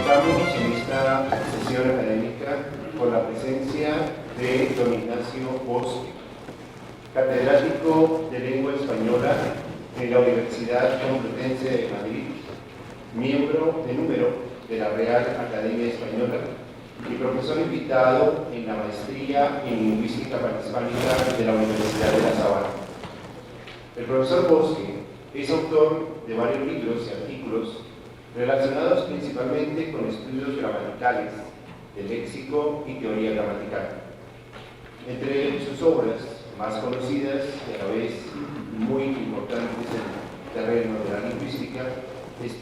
Contamos en esta sesión académica con la presencia de don Ignacio Bosque, catedrático de Lengua Española en la Universidad Complutense de Madrid, miembro de número de la Real Academia Española y profesor invitado en la Maestría en Lingüística Panhispánica de la Universidad de La Sabana. El profesor Bosque es autor de varios libros y artículos relacionados principalmente con estudios gramaticales, de léxico y teoría gramatical. Entre sus obras más conocidas y a la vez muy importantes en el terreno de la lingüística,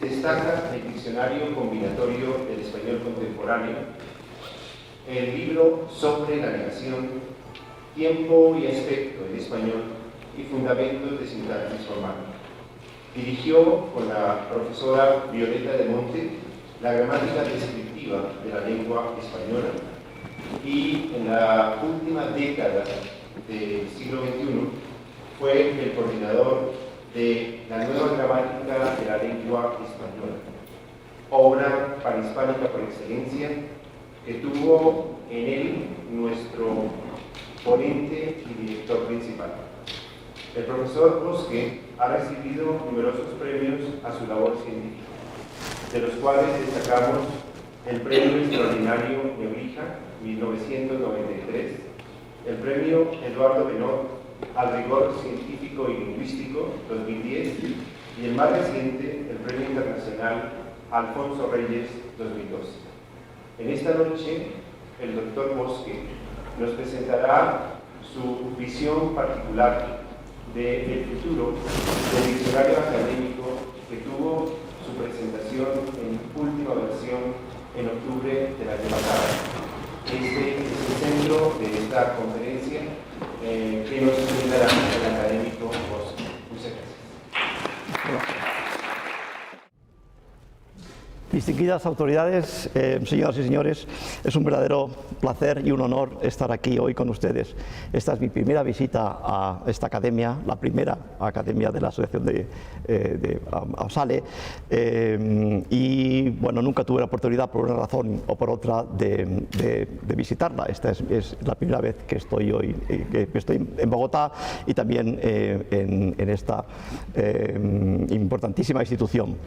destaca el Diccionario Combinatorio del Español Contemporáneo, el libro sobre la negación, tiempo y aspecto en español y fundamentos de sintaxis formal. Dirigió con la profesora Violeta de Monte la gramática descriptiva de la lengua española y en la última década del siglo XXI fue el coordinador de la nueva gramática de la lengua española, obra panhispánica por excelencia que tuvo en él nuestro ponente y director principal. El profesor Bosque ha recibido numerosos premios a su labor científica, de los cuales destacamos el Premio Extraordinario Nebrija, 1993, el Premio Eduardo Benot al Rigor Científico y Lingüístico, 2010, y el más reciente, el Premio Internacional Alfonso Reyes, 2012. En esta noche, el doctor Bosque nos presentará su visión particular del futuro del diccionario académico que tuvo su presentación en última versión en octubre del año pasado. Este es el centro de esta conferencia que nos brindará el académico Bosque. Muchas gracias. Distinguidas autoridades, señoras y señores, es un verdadero placer y un honor estar aquí hoy con ustedes. Esta es mi primera visita a esta academia, la primera academia de la Asociación de AOSALE, y bueno, nunca tuve la oportunidad por una razón o por otra de visitarla. Esta es la primera vez que estoy hoy, que estoy en Bogotá y también en esta importantísima institución.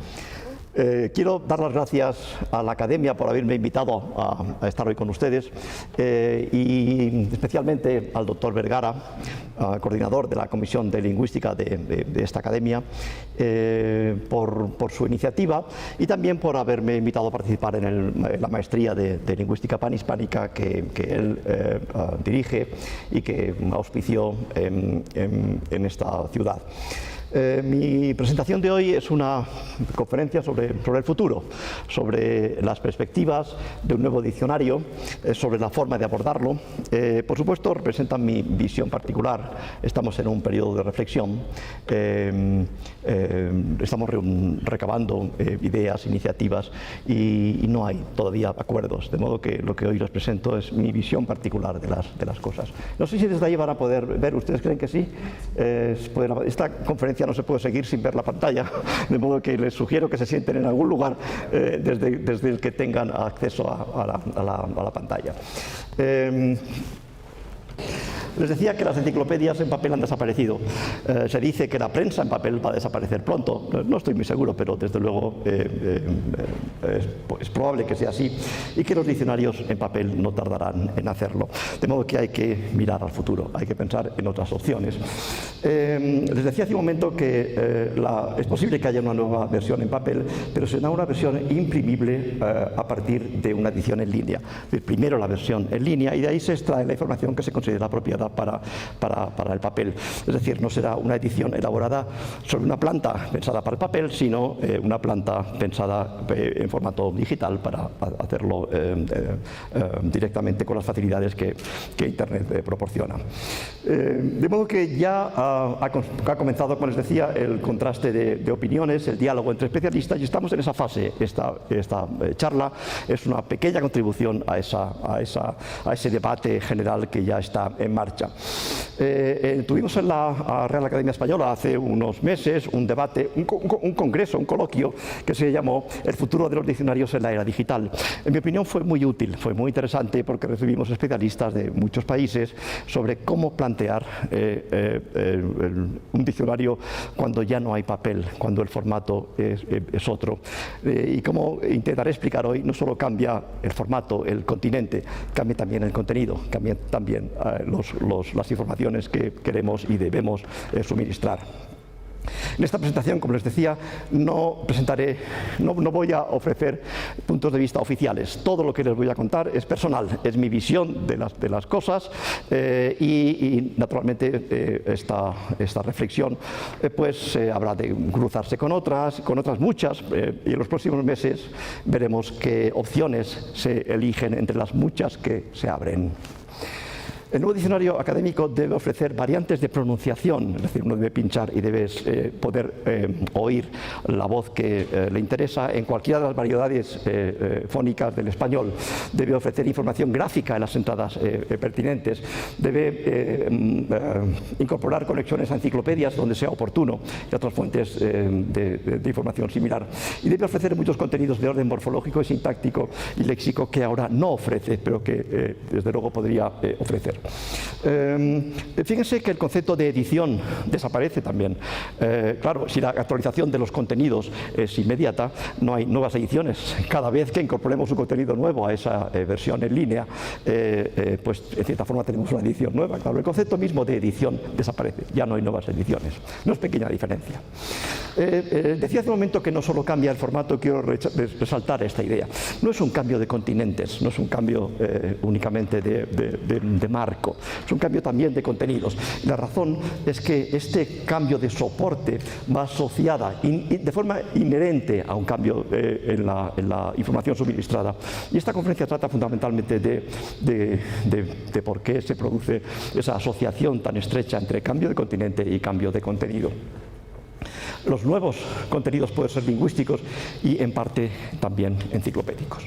Quiero dar las gracias a la Academia por haberme invitado a estar hoy con ustedes y especialmente al doctor Vergara, coordinador de la Comisión de Lingüística de esta Academia, por su iniciativa y también por haberme invitado a participar en la maestría de Lingüística Panhispánica que él dirige y que auspició en esta ciudad. Mi presentación de hoy es una conferencia sobre el futuro, sobre las perspectivas de un nuevo diccionario, sobre la forma de abordarlo. Por supuesto, representa mi visión particular. Estamos en un periodo de reflexión. Estamos recabando ideas, iniciativas y no hay todavía acuerdos, de modo que lo que hoy les presento es mi visión particular de las cosas. No sé si desde ahí van a poder ver. ¿Ustedes creen que sí? Esta conferencia no se puede seguir sin ver la pantalla, de modo que les sugiero que se sienten en algún lugar desde el que tengan acceso a la pantalla. Les decía que las enciclopedias en papel han desaparecido. Se dice que la prensa en papel va a desaparecer pronto. No estoy muy seguro, pero desde luego es probable que sea así y que los diccionarios en papel no tardarán en hacerlo. De modo que hay que mirar al futuro, hay que pensar en otras opciones. Les decía hace un momento que es posible que haya una nueva versión en papel, pero será una versión imprimible a partir de una edición en línea. Primero la versión en línea y de ahí se extrae la información que se considera apropiada para el papel. Es decir, no será una edición elaborada sobre una planta pensada para el papel, sino una planta pensada en formato digital para hacerlo directamente con las facilidades que Internet proporciona. De modo que ya ha comenzado, como les decía, el contraste de opiniones, el diálogo entre especialistas y estamos en esa fase. Esta charla es una pequeña contribución a ese debate general que ya está en marcha. marcha. Tuvimos en la Real Academia Española hace unos meses un debate, un congreso, un coloquio que se llamó El futuro de los diccionarios en la era digital. En mi opinión fue muy útil, fue muy interesante porque recibimos especialistas de muchos países sobre cómo plantear un diccionario cuando ya no hay papel, cuando el formato es otro. Y como intentaré explicar hoy, no solo cambia el formato, el continente, cambia también el contenido, cambian también las informaciones que queremos y debemos suministrar. En esta presentación, como les decía, no voy a ofrecer puntos de vista oficiales. Todo lo que les voy a contar es personal, es mi visión de las cosas y naturalmente esta reflexión pues habrá de cruzarse con otras muchas y en los próximos meses veremos qué opciones se eligen entre las muchas que se abren. El nuevo diccionario académico debe ofrecer variantes de pronunciación, es decir, uno debe pinchar y debe poder oír la voz que le interesa en cualquiera de las variedades fónicas del español. Debe ofrecer información gráfica en las entradas pertinentes. Debe incorporar conexiones a enciclopedias donde sea oportuno y otras fuentes de información similar. Y debe ofrecer muchos contenidos de orden morfológico, sintáctico y léxico que ahora no ofrece, pero que desde luego podría ofrecer. Fíjense que el concepto de edición desaparece también. Claro, si la actualización de los contenidos es inmediata, no hay nuevas ediciones. Cada vez que incorporemos un contenido nuevo a esa versión en línea, pues en cierta forma tenemos una edición nueva. Claro, el concepto mismo de edición desaparece, ya no hay nuevas ediciones. No es pequeña diferencia. Decía hace un momento que no solo cambia el formato, quiero resaltar esta idea. No es un cambio de continentes, no es un cambio únicamente de marco, es un cambio también de contenidos. La razón es que este cambio de soporte va asociada de forma inherente a un cambio en la información suministrada. Y esta conferencia trata fundamentalmente de por qué se produce esa asociación tan estrecha entre cambio de continente y cambio de contenido. Los nuevos contenidos pueden ser lingüísticos y en parte también enciclopédicos.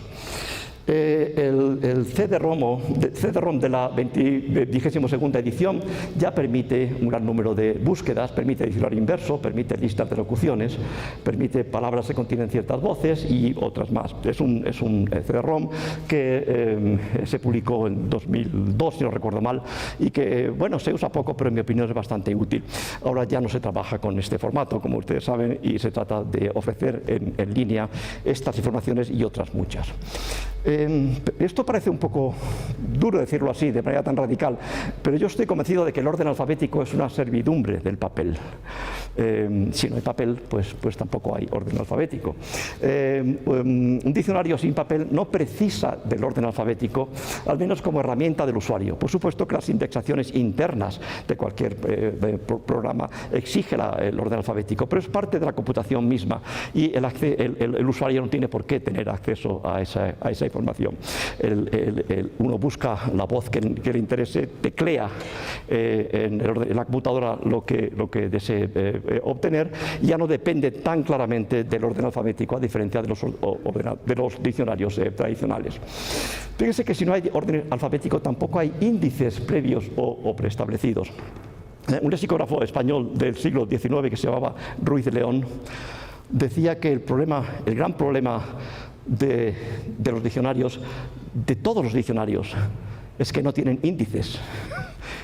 El CD-ROM de la 22ª edición ya permite un gran número de búsquedas, permite diccionario inverso, permite listas de locuciones, permite palabras que contienen ciertas voces y otras más. Es un CD-ROM que se publicó en 2002, si no recuerdo mal, y que, bueno, se usa poco, pero en mi opinión es bastante útil. Ahora ya no se trabaja con este formato, como ustedes saben, y se trata de ofrecer en línea estas informaciones y otras muchas. Esto parece un poco duro decirlo así, de manera tan radical, pero yo estoy convencido de que el orden alfabético es una servidumbre del papel. Si no hay papel, pues tampoco hay orden alfabético. Un diccionario sin papel no precisa del orden alfabético, al menos como herramienta del usuario. Por supuesto que las indexaciones internas de cualquier programa exigen el orden alfabético, pero es parte de la computación misma y el usuario no tiene por qué tener acceso a esa información. Uno busca la voz que le interese, teclea en la computadora lo que desee obtener, y ya no depende tan claramente del orden alfabético, a diferencia de los diccionarios tradicionales. Fíjense que si no hay orden alfabético tampoco hay índices previos o preestablecidos. Un lexicógrafo español del siglo XIX que se llamaba Ruiz de León decía que el gran problema de los diccionarios, de todos los diccionarios, es que no tienen índices.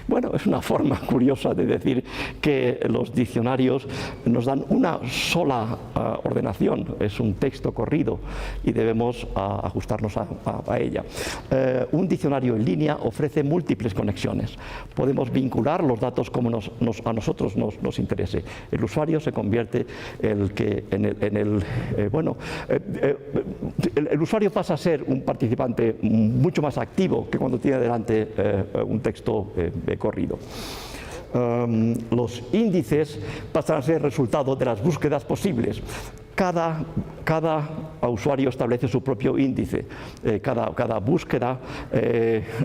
Bueno, es una forma curiosa de decir que los diccionarios nos dan una sola ordenación, es un texto corrido y debemos ajustarnos a ella. Un diccionario en línea ofrece múltiples conexiones. Podemos vincular los datos como a nosotros nos interese. El usuario se convierte el usuario pasa a ser un participante mucho más activo que cuando tiene delante un texto corrido. Los índices pasan a ser resultado de las búsquedas posibles. Cada usuario establece su propio índice. Cada búsqueda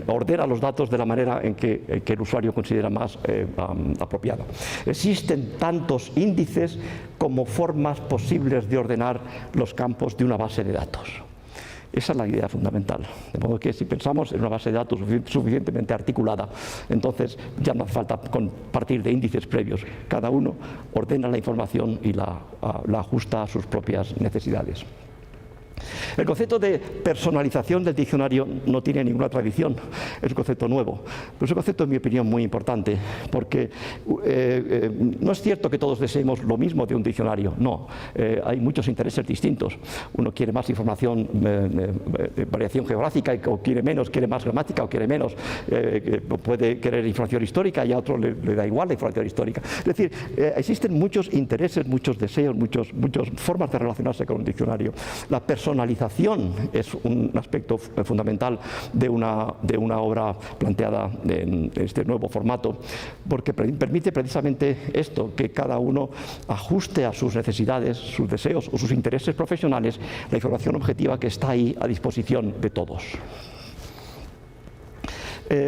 ordena los datos de la manera en que el usuario considera más apropiada. Existen tantos índices como formas posibles de ordenar los campos de una base de datos. Esa es la idea fundamental. De modo que si pensamos en una base de datos suficientemente articulada, entonces ya no hace falta partir de índices previos. Cada uno ordena la información y la ajusta a sus propias necesidades. El concepto de personalización del diccionario no tiene ninguna tradición, es un concepto nuevo, pero es un concepto, en mi opinión, muy importante, porque no es cierto que todos deseemos lo mismo de un diccionario, no, hay muchos intereses distintos. Uno quiere más información, variación geográfica, o quiere menos, quiere más gramática, o quiere menos, puede querer información histórica y a otro le da igual la información histórica. Es decir, existen muchos intereses, muchos deseos, muchas formas de relacionarse con un diccionario. La personalización es un aspecto fundamental de una obra planteada en este nuevo formato, porque permite precisamente esto, que cada uno ajuste a sus necesidades, sus deseos o sus intereses profesionales la información objetiva que está ahí a disposición de todos.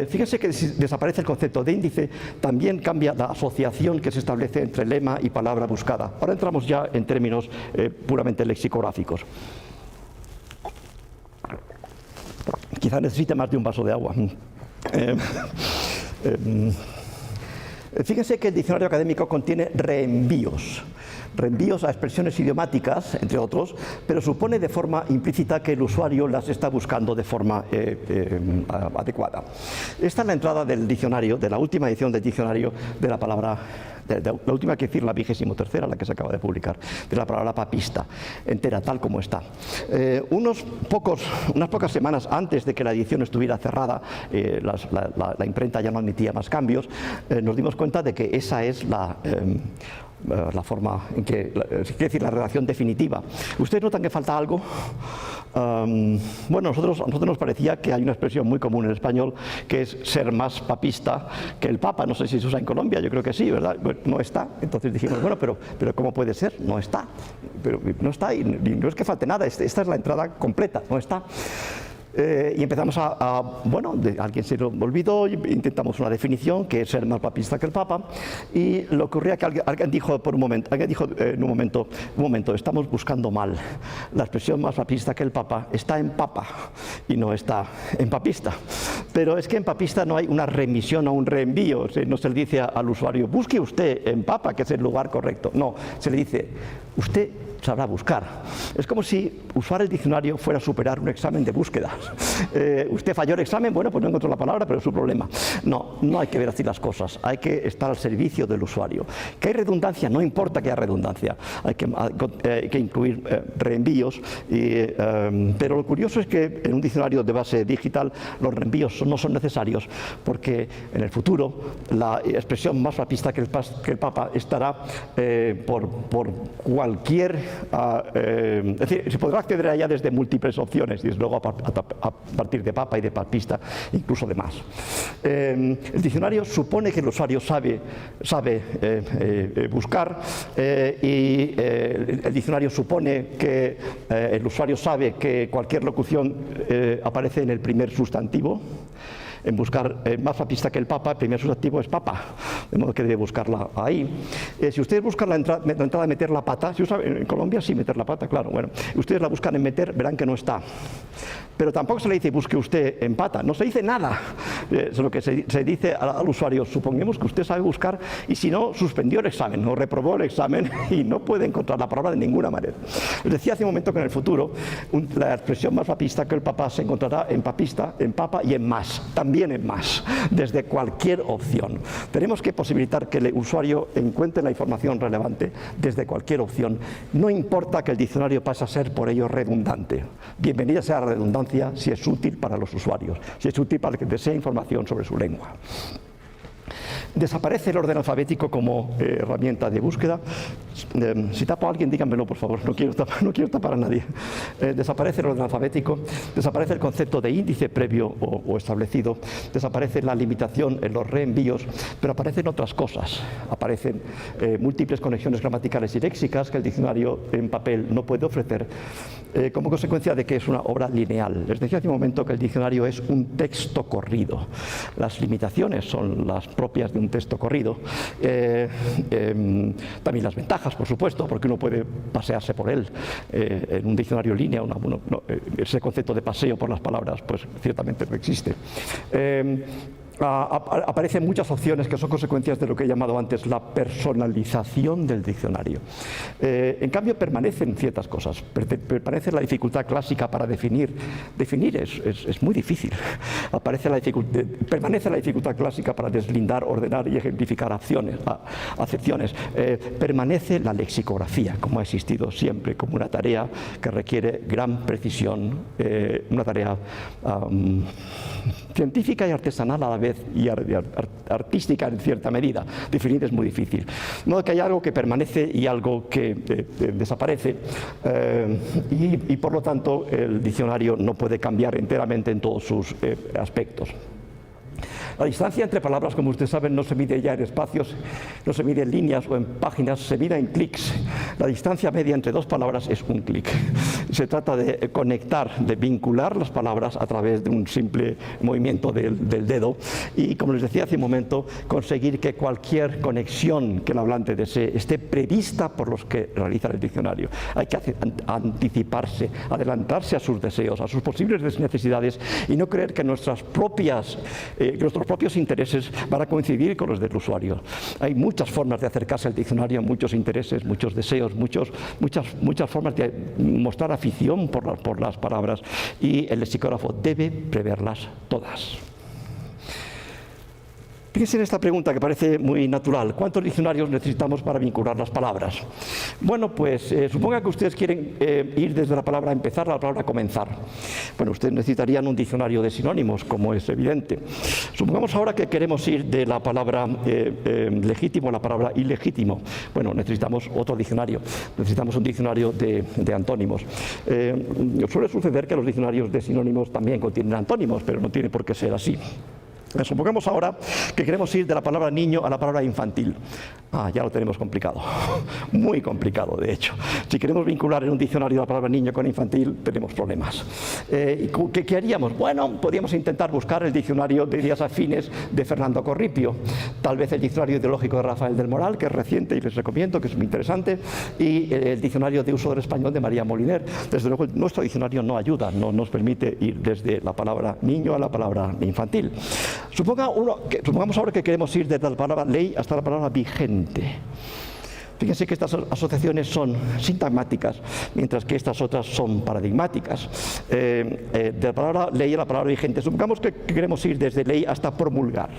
Fíjense que si desaparece el concepto de índice, también cambia la asociación que se establece entre lema y palabra buscada. Ahora entramos ya en términos puramente lexicográficos. Quizá necesite más de un vaso de agua. Fíjense que el diccionario académico contiene reenvíos a expresiones idiomáticas, entre otros, pero supone de forma implícita que el usuario las está buscando de forma adecuada. Esta es la entrada del diccionario, de la última edición del diccionario de la palabra, la última, que decir, la 23ª, la que se acaba de publicar, de la palabra papista, entera, tal como está. Unas pocas semanas antes de que la edición estuviera cerrada, la imprenta ya no admitía más cambios, nos dimos cuenta de que esa es la forma en que, quiere decir, la redacción definitiva. ¿Ustedes notan que falta algo? Bueno, a nosotros nos parecía que hay una expresión muy común en español que es ser más papista que el Papa. No sé si se usa en Colombia, yo creo que sí, ¿verdad? No está. Entonces dijimos, bueno, pero ¿cómo puede ser? No está. Pero no está y no es que falte nada, esta es la entrada completa, no está. Y empezamos bueno, alguien se lo olvidó, intentamos una definición que es ser más papista que el Papa, y lo que ocurría que alguien dijo en un momento, estamos buscando mal. La expresión más papista que el Papa está en papa y no está en papista. Pero es que en papista no hay una remisión o un reenvío, no se le dice al usuario, busque usted en papa, que es el lugar correcto. No, se le dice, usted sabrá buscar. Es como si usar el diccionario fuera superar un examen de búsqueda. Usted falló el examen, bueno, pues no encontró la palabra, pero es su problema. No hay que ver así las cosas, hay que estar al servicio del usuario. Que hay redundancia, no importa que haya redundancia, hay que incluir reenvíos, pero lo curioso es que en un diccionario de base digital los reenvíos no son necesarios, porque en el futuro la expresión más papista que el Papa estará por cualquier es decir, se podrá acceder a ella desde múltiples opciones, y desde luego a partir de papa y de papista, incluso de más. El diccionario supone que el usuario sabe buscar, y el diccionario supone que el usuario sabe que cualquier locución aparece en el primer sustantivo. En buscar más papista que el Papa, el primer sustantivo es papa, de modo que debe buscarla ahí. Si ustedes buscan la entrada de meter la pata, si usa, en Colombia sí, meter la pata, claro, bueno, ustedes la buscan en meter, verán que no está. Pero tampoco se le dice busque usted en pata, no se dice nada. Lo que se dice al usuario, supongamos que usted sabe buscar y si no, suspendió el examen o reprobó el examen y no puede encontrar la palabra de ninguna manera. Les decía hace un momento que en el futuro la expresión más papista que el Papa se encontrará en papista, en papa y en más, también en más, desde cualquier opción. Tenemos que posibilitar que el usuario encuentre la información relevante desde cualquier opción. No importa que el diccionario pase a ser por ello redundante. Bienvenida sea la redundancia si es útil para los usuarios, si es útil para el que desee información sobre su lengua. Desaparece el orden alfabético como herramienta de búsqueda. Si tapo a alguien, díganmelo, por favor, no quiero tapar a nadie. Desaparece el orden alfabético, desaparece el concepto de índice previo o establecido, desaparece la limitación en los reenvíos, pero aparecen otras cosas. Aparecen múltiples conexiones gramaticales y léxicas que el diccionario en papel no puede ofrecer, como consecuencia de que es una obra lineal. Les decía hace un momento que el diccionario es un texto corrido. Las limitaciones son las propias de un texto corrido. También las ventajas, por supuesto, porque uno puede pasearse por él. En un diccionario en línea, ese concepto de paseo por las palabras, pues ciertamente no existe. Aparecen muchas opciones que son consecuencias de lo que he llamado antes la personalización del diccionario. En cambio, permanecen ciertas cosas. Permanece la dificultad clásica para definir. Definir es muy difícil. Permanece la dificultad clásica para deslindar, ordenar y ejemplificar acepciones. Permanece la lexicografía, como ha existido siempre, como una tarea que requiere gran precisión, una tarea científica y artesanal a la vez, y artística en cierta medida. Definir es muy difícil. De modo que hay algo que permanece y algo que desaparece, y por lo tanto el diccionario no puede cambiar enteramente en todos sus aspectos. La distancia entre palabras, como ustedes saben, no se mide ya en espacios, no se mide en líneas o en páginas, se mide en clics. La distancia media entre dos palabras es un clic. Se trata de conectar, de vincular las palabras a través de un simple movimiento del dedo y, como les decía hace un momento, conseguir que cualquier conexión que el hablante desee esté prevista por los que realizan el diccionario. Hay que anticiparse, adelantarse a sus deseos, a sus posibles necesidades y no creer que nuestros propios intereses van a coincidir con los del usuario. Hay muchas formas de acercarse al diccionario, muchos intereses, muchos deseos, muchas formas de mostrar afición por las palabras, y el lexicógrafo debe preverlas todas. Fíjense en esta pregunta que parece muy natural. ¿Cuántos diccionarios necesitamos para vincular las palabras? Bueno, pues suponga que ustedes quieren ir desde la palabra empezar a la palabra comenzar. Bueno, ustedes necesitarían un diccionario de sinónimos, como es evidente. Supongamos ahora que queremos ir de la palabra legítimo a la palabra ilegítimo. Bueno, necesitamos otro diccionario. Necesitamos un diccionario de antónimos. Suele suceder que los diccionarios de sinónimos también contienen antónimos, pero no tiene por qué ser así. Supongamos ahora que queremos ir de la palabra niño a la palabra infantil. Ya lo tenemos complicado, muy complicado de hecho. Si queremos vincular en un diccionario la palabra niño con infantil, tenemos problemas. ¿Qué haríamos? Bueno, podríamos intentar buscar el diccionario de ideas afines de Fernando Corripio, tal vez el diccionario ideológico de Rafael del Moral, que es reciente y les recomiendo, que es muy interesante, y el diccionario de uso del español de María Moliner. Desde luego, nuestro diccionario no ayuda, no nos permite ir desde la palabra niño a la palabra infantil. Supongamos ahora que queremos ir desde la palabra ley hasta la palabra vigente. Fíjense que estas asociaciones son sintagmáticas, mientras que estas otras son paradigmáticas. De la palabra ley a la palabra vigente. Supongamos que queremos ir desde ley hasta promulgar.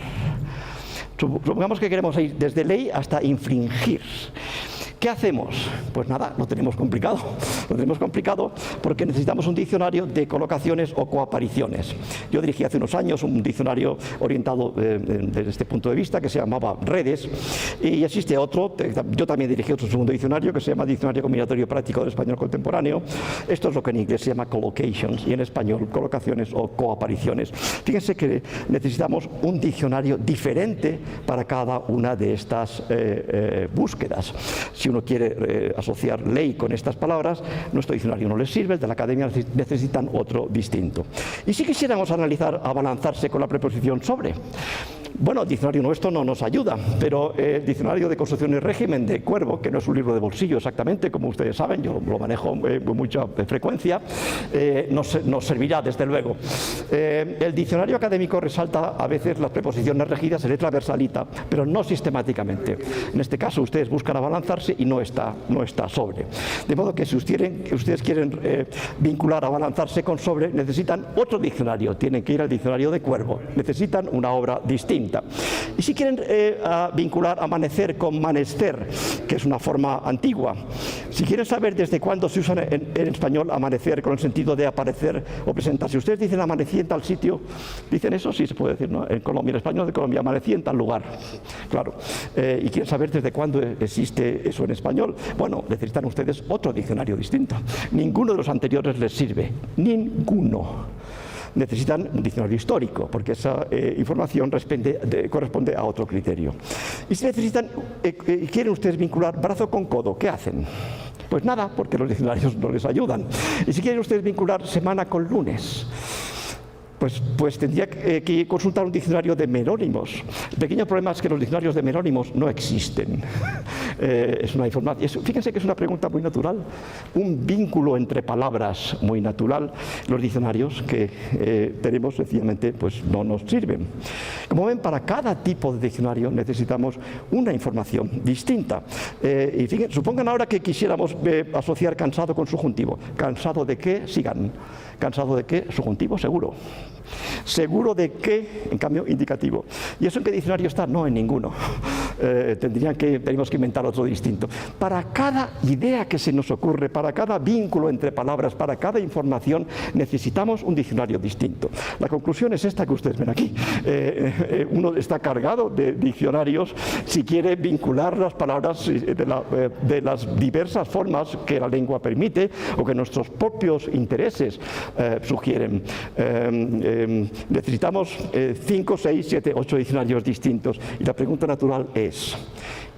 Supongamos que queremos ir desde ley hasta infringir. ¿Qué hacemos? Pues nada, lo tenemos complicado. Lo tenemos complicado porque necesitamos un diccionario de colocaciones o coapariciones. Yo dirigí hace unos años un diccionario orientado desde este punto de vista que se llamaba Redes, y existe otro, yo también dirigí otro segundo diccionario que se llama Diccionario Combinatorio Práctico del Español Contemporáneo. Esto es lo que en inglés se llama collocations y en español colocaciones o coapariciones. Fíjense que necesitamos un diccionario diferente para cada una de estas búsquedas. Si uno quiere asociar ley con estas palabras, nuestro diccionario no les sirve, el de la academia necesitan otro distinto. Y si quisiéramos analizar, abalanzarse con la preposición sobre, bueno, el diccionario nuestro no nos ayuda, pero el diccionario de construcción y régimen de Cuervo, que no es un libro de bolsillo exactamente, como ustedes saben, yo lo manejo con mucha frecuencia, nos servirá desde luego. El diccionario académico resalta a veces las preposiciones regidas en letra versalita, pero no sistemáticamente. En este caso ustedes buscan abalanzarse y no está sobre. De modo que si ustedes quieren vincular abalanzarse con sobre, necesitan otro diccionario, tienen que ir al diccionario de Cuervo, necesitan una obra distinta. Y si quieren vincular amanecer con manester, que es una forma antigua, si quieren saber desde cuándo se usa en español amanecer con el sentido de aparecer o presentarse, ustedes dicen amanecí en tal sitio, dicen eso, sí se puede decir, ¿no? En Colombia, en español de Colombia, amanecí en tal lugar, claro. Y quieren saber desde cuándo existe eso en español. Bueno, necesitan ustedes otro diccionario distinto. Ninguno de los anteriores les sirve, ninguno. Necesitan un diccionario histórico, porque esa información corresponde a otro criterio. Y si quieren ustedes vincular brazo con codo, ¿qué hacen? Pues nada, porque los diccionarios no les ayudan. Y si quieren ustedes vincular semana con lunes, Pues tendría que consultar un diccionario de merónimos. El pequeño problema es que los diccionarios de merónimos no existen. Es una información. Fíjense que es una pregunta muy natural. Un vínculo entre palabras muy natural. Los diccionarios que tenemos sencillamente pues no nos sirven. Como ven, para cada tipo de diccionario necesitamos una información distinta. Y fíjense, supongan ahora que quisiéramos asociar cansado con subjuntivo. ¿Cansado de qué? Sigan. ¿Cansado de qué? Subjuntivo, seguro. ¿Seguro de qué? En cambio, indicativo. ¿Y eso en qué diccionario está? No, en ninguno. Tenemos que inventar otro distinto. Para cada idea que se nos ocurre, para cada vínculo entre palabras, para cada información, necesitamos un diccionario distinto. La conclusión es esta que ustedes ven aquí. Uno está cargado de diccionarios si quiere vincular las palabras de las diversas formas que la lengua permite o que nuestros propios intereses sugieren. Necesitamos 5, 6, 7, 8 diccionarios distintos y la pregunta natural es: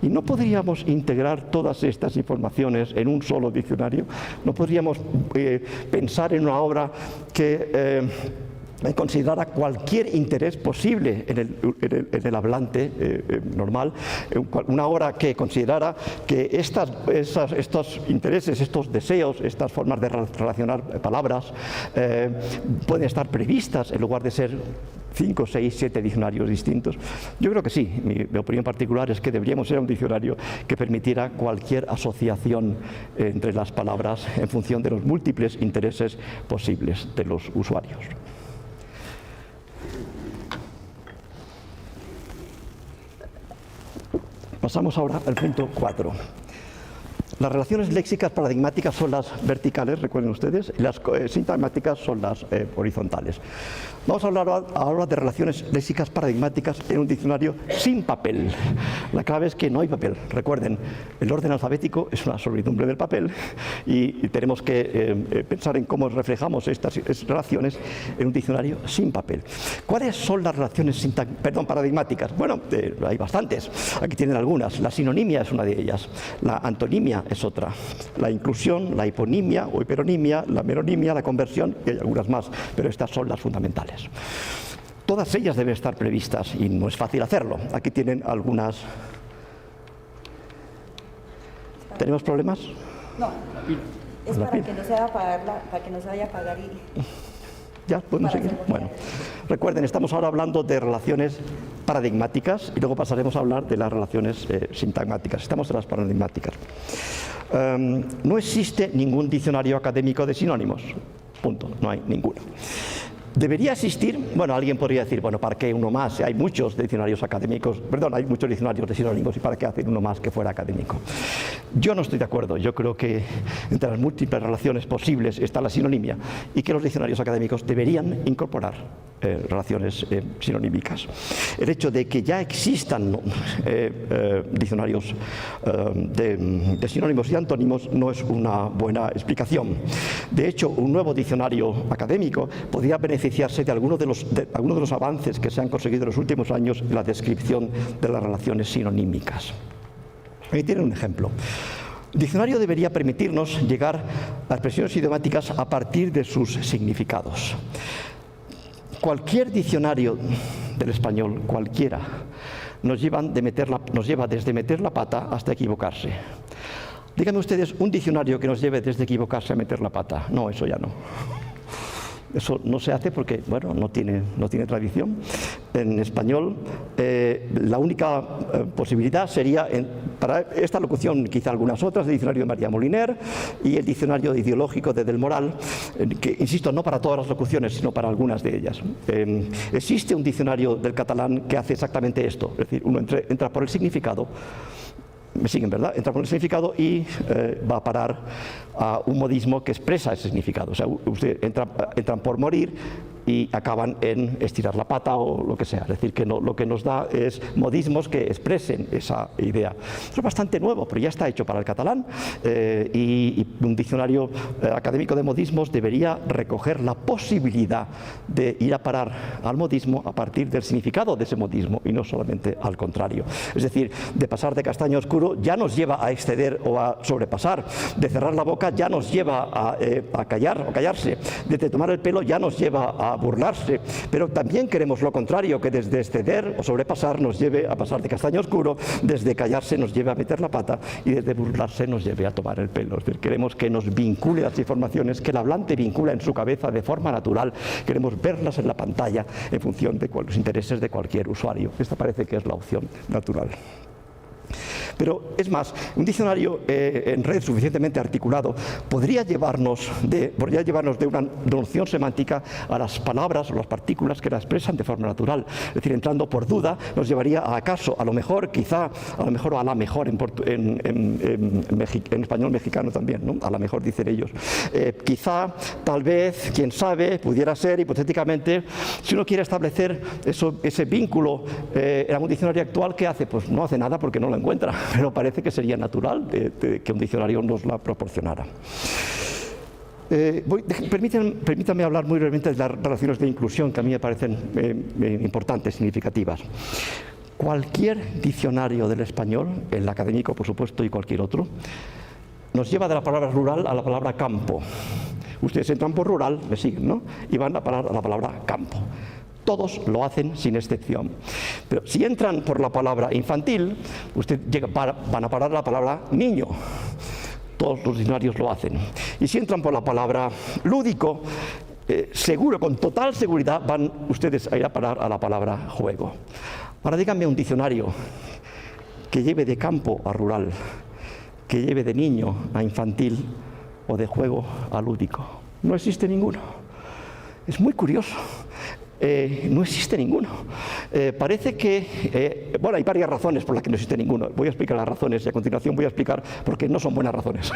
¿y no podríamos integrar todas estas informaciones en un solo diccionario? ¿No podríamos pensar en una obra que considerara cualquier interés posible en el hablante normal, una obra que considerara que estos intereses, estos deseos, estas formas de relacionar palabras pueden estar previstas en lugar de ser 5, 6, 7 diccionarios distintos? Yo creo que sí. Mi opinión particular es que deberíamos ser un diccionario que permitiera cualquier asociación entre las palabras en función de los múltiples intereses posibles de los usuarios. Pasamos ahora al punto 4. Las relaciones léxicas paradigmáticas son las verticales, recuerden ustedes, y las sintagmáticas son las horizontales. Vamos a hablar ahora de relaciones léxicas paradigmáticas en un diccionario sin papel. La clave es que no hay papel. Recuerden, el orden alfabético es una sobredumbre del papel y tenemos que pensar en cómo reflejamos estas relaciones en un diccionario sin papel. ¿Cuáles son las relaciones paradigmáticas? Bueno, hay bastantes. Aquí tienen algunas. La sinonimia es una de ellas. La antonimia es otra. La inclusión, la hiponimia o hiperonimia, la meronimia, la conversión y hay algunas más, pero estas son las fundamentales. Todas ellas deben estar previstas y no es fácil hacerlo. Aquí tienen algunas. ¿Tenemos problemas? No, es para que no se vaya a apagar para que no se vaya a apagar y... ¿Ya? ¿Podemos seguir? Bueno, recuerden, estamos ahora hablando de relaciones paradigmáticas y luego pasaremos a hablar de las relaciones sintagmáticas. Estamos en las paradigmáticas. No existe ningún diccionario académico de sinónimos. Punto. No hay ninguno. ¿Debería existir? Bueno, alguien podría decir, bueno, ¿para qué uno más? Hay muchos diccionarios académicos, hay muchos diccionarios de sinónimos, ¿y para qué hacer uno más que fuera académico? Yo no estoy de acuerdo. Yo creo que entre las múltiples relaciones posibles está la sinonimia y que los diccionarios académicos deberían incorporar relaciones sinonímicas. El hecho de que ya existan diccionarios de sinónimos y antónimos no es una buena explicación. De hecho, un nuevo diccionario académico podría beneficiarse de algunos de los avances que se han conseguido en los últimos años en la descripción de las relaciones sinonímicas. Aquí tienen un ejemplo. El diccionario debería permitirnos llegar a expresiones idiomáticas a partir de sus significados. Cualquier diccionario del español, cualquiera, nos lleva desde meter la pata hasta equivocarse. Díganme ustedes un diccionario que nos lleve desde equivocarse a meter la pata. No, eso ya no. Eso no se hace porque, bueno, no tiene tradición. En español, la única posibilidad sería, para esta locución, quizá algunas otras, el diccionario de María Moliner y el diccionario ideológico de Del Moral, que, insisto, no para todas las locuciones, sino para algunas de ellas. Existe un diccionario del catalán que hace exactamente esto, es decir, uno entra por el significado. Me siguen, ¿verdad? Entra por el significado y va a parar a un modismo que expresa ese significado. O sea, usted entran por morir y acaban en estirar la pata o lo que sea. Es decir, que lo que nos da es modismos que expresen esa idea. Eso es bastante nuevo, pero ya está hecho para el catalán y un diccionario académico de modismos debería recoger la posibilidad de ir a parar al modismo a partir del significado de ese modismo y no solamente al contrario. Es decir, de pasar de castaño oscuro ya nos lleva a exceder o a sobrepasar. De cerrar la boca ya nos lleva a callar o callarse. De tomar el pelo ya nos lleva a a burlarse, pero también queremos lo contrario, que desde exceder o sobrepasar nos lleve a pasar de castaño oscuro, desde callarse nos lleve a meter la pata y desde burlarse nos lleve a tomar el pelo. Es decir, queremos que nos vincule las informaciones, que el hablante vincula en su cabeza de forma natural, queremos verlas en la pantalla en función de los intereses de cualquier usuario. Esta parece que es la opción natural. Pero es más, un diccionario en red suficientemente articulado podría llevarnos de una noción semántica a las palabras o las partículas que la expresan de forma natural. Es decir, entrando por duda, nos llevaría a acaso, a lo mejor, quizá, a lo mejor o a la mejor en español mexicano también, ¿no? A la mejor dicen ellos. Quizá, tal vez, quién sabe, pudiera ser, hipotéticamente, si uno quiere establecer ese vínculo en algún diccionario actual, ¿qué hace? Pues no hace nada porque no lo encuentra, pero parece que sería natural que un diccionario nos la proporcionara. Permítanme hablar muy brevemente de las relaciones de inclusión que a mí me parecen importantes, significativas. Cualquier diccionario del español, el académico por supuesto y cualquier otro, nos lleva de la palabra rural a la palabra campo. Ustedes entran por rural, me siguen, ¿no? Y van a parar a la palabra campo. Todos lo hacen sin excepción. Pero si entran por la palabra infantil, van a parar a la palabra niño. Todos los diccionarios lo hacen. Y si entran por la palabra lúdico, seguro, con total seguridad, van ustedes a ir a parar a la palabra juego. Ahora díganme un diccionario que lleve de campo a rural, que lleve de niño a infantil o de juego a lúdico. No existe ninguno. Es muy curioso. No existe ninguno. Parece que, bueno, hay varias razones por las que no existe ninguno. Voy a explicar las razones y a continuación voy a explicar por qué no son buenas razones.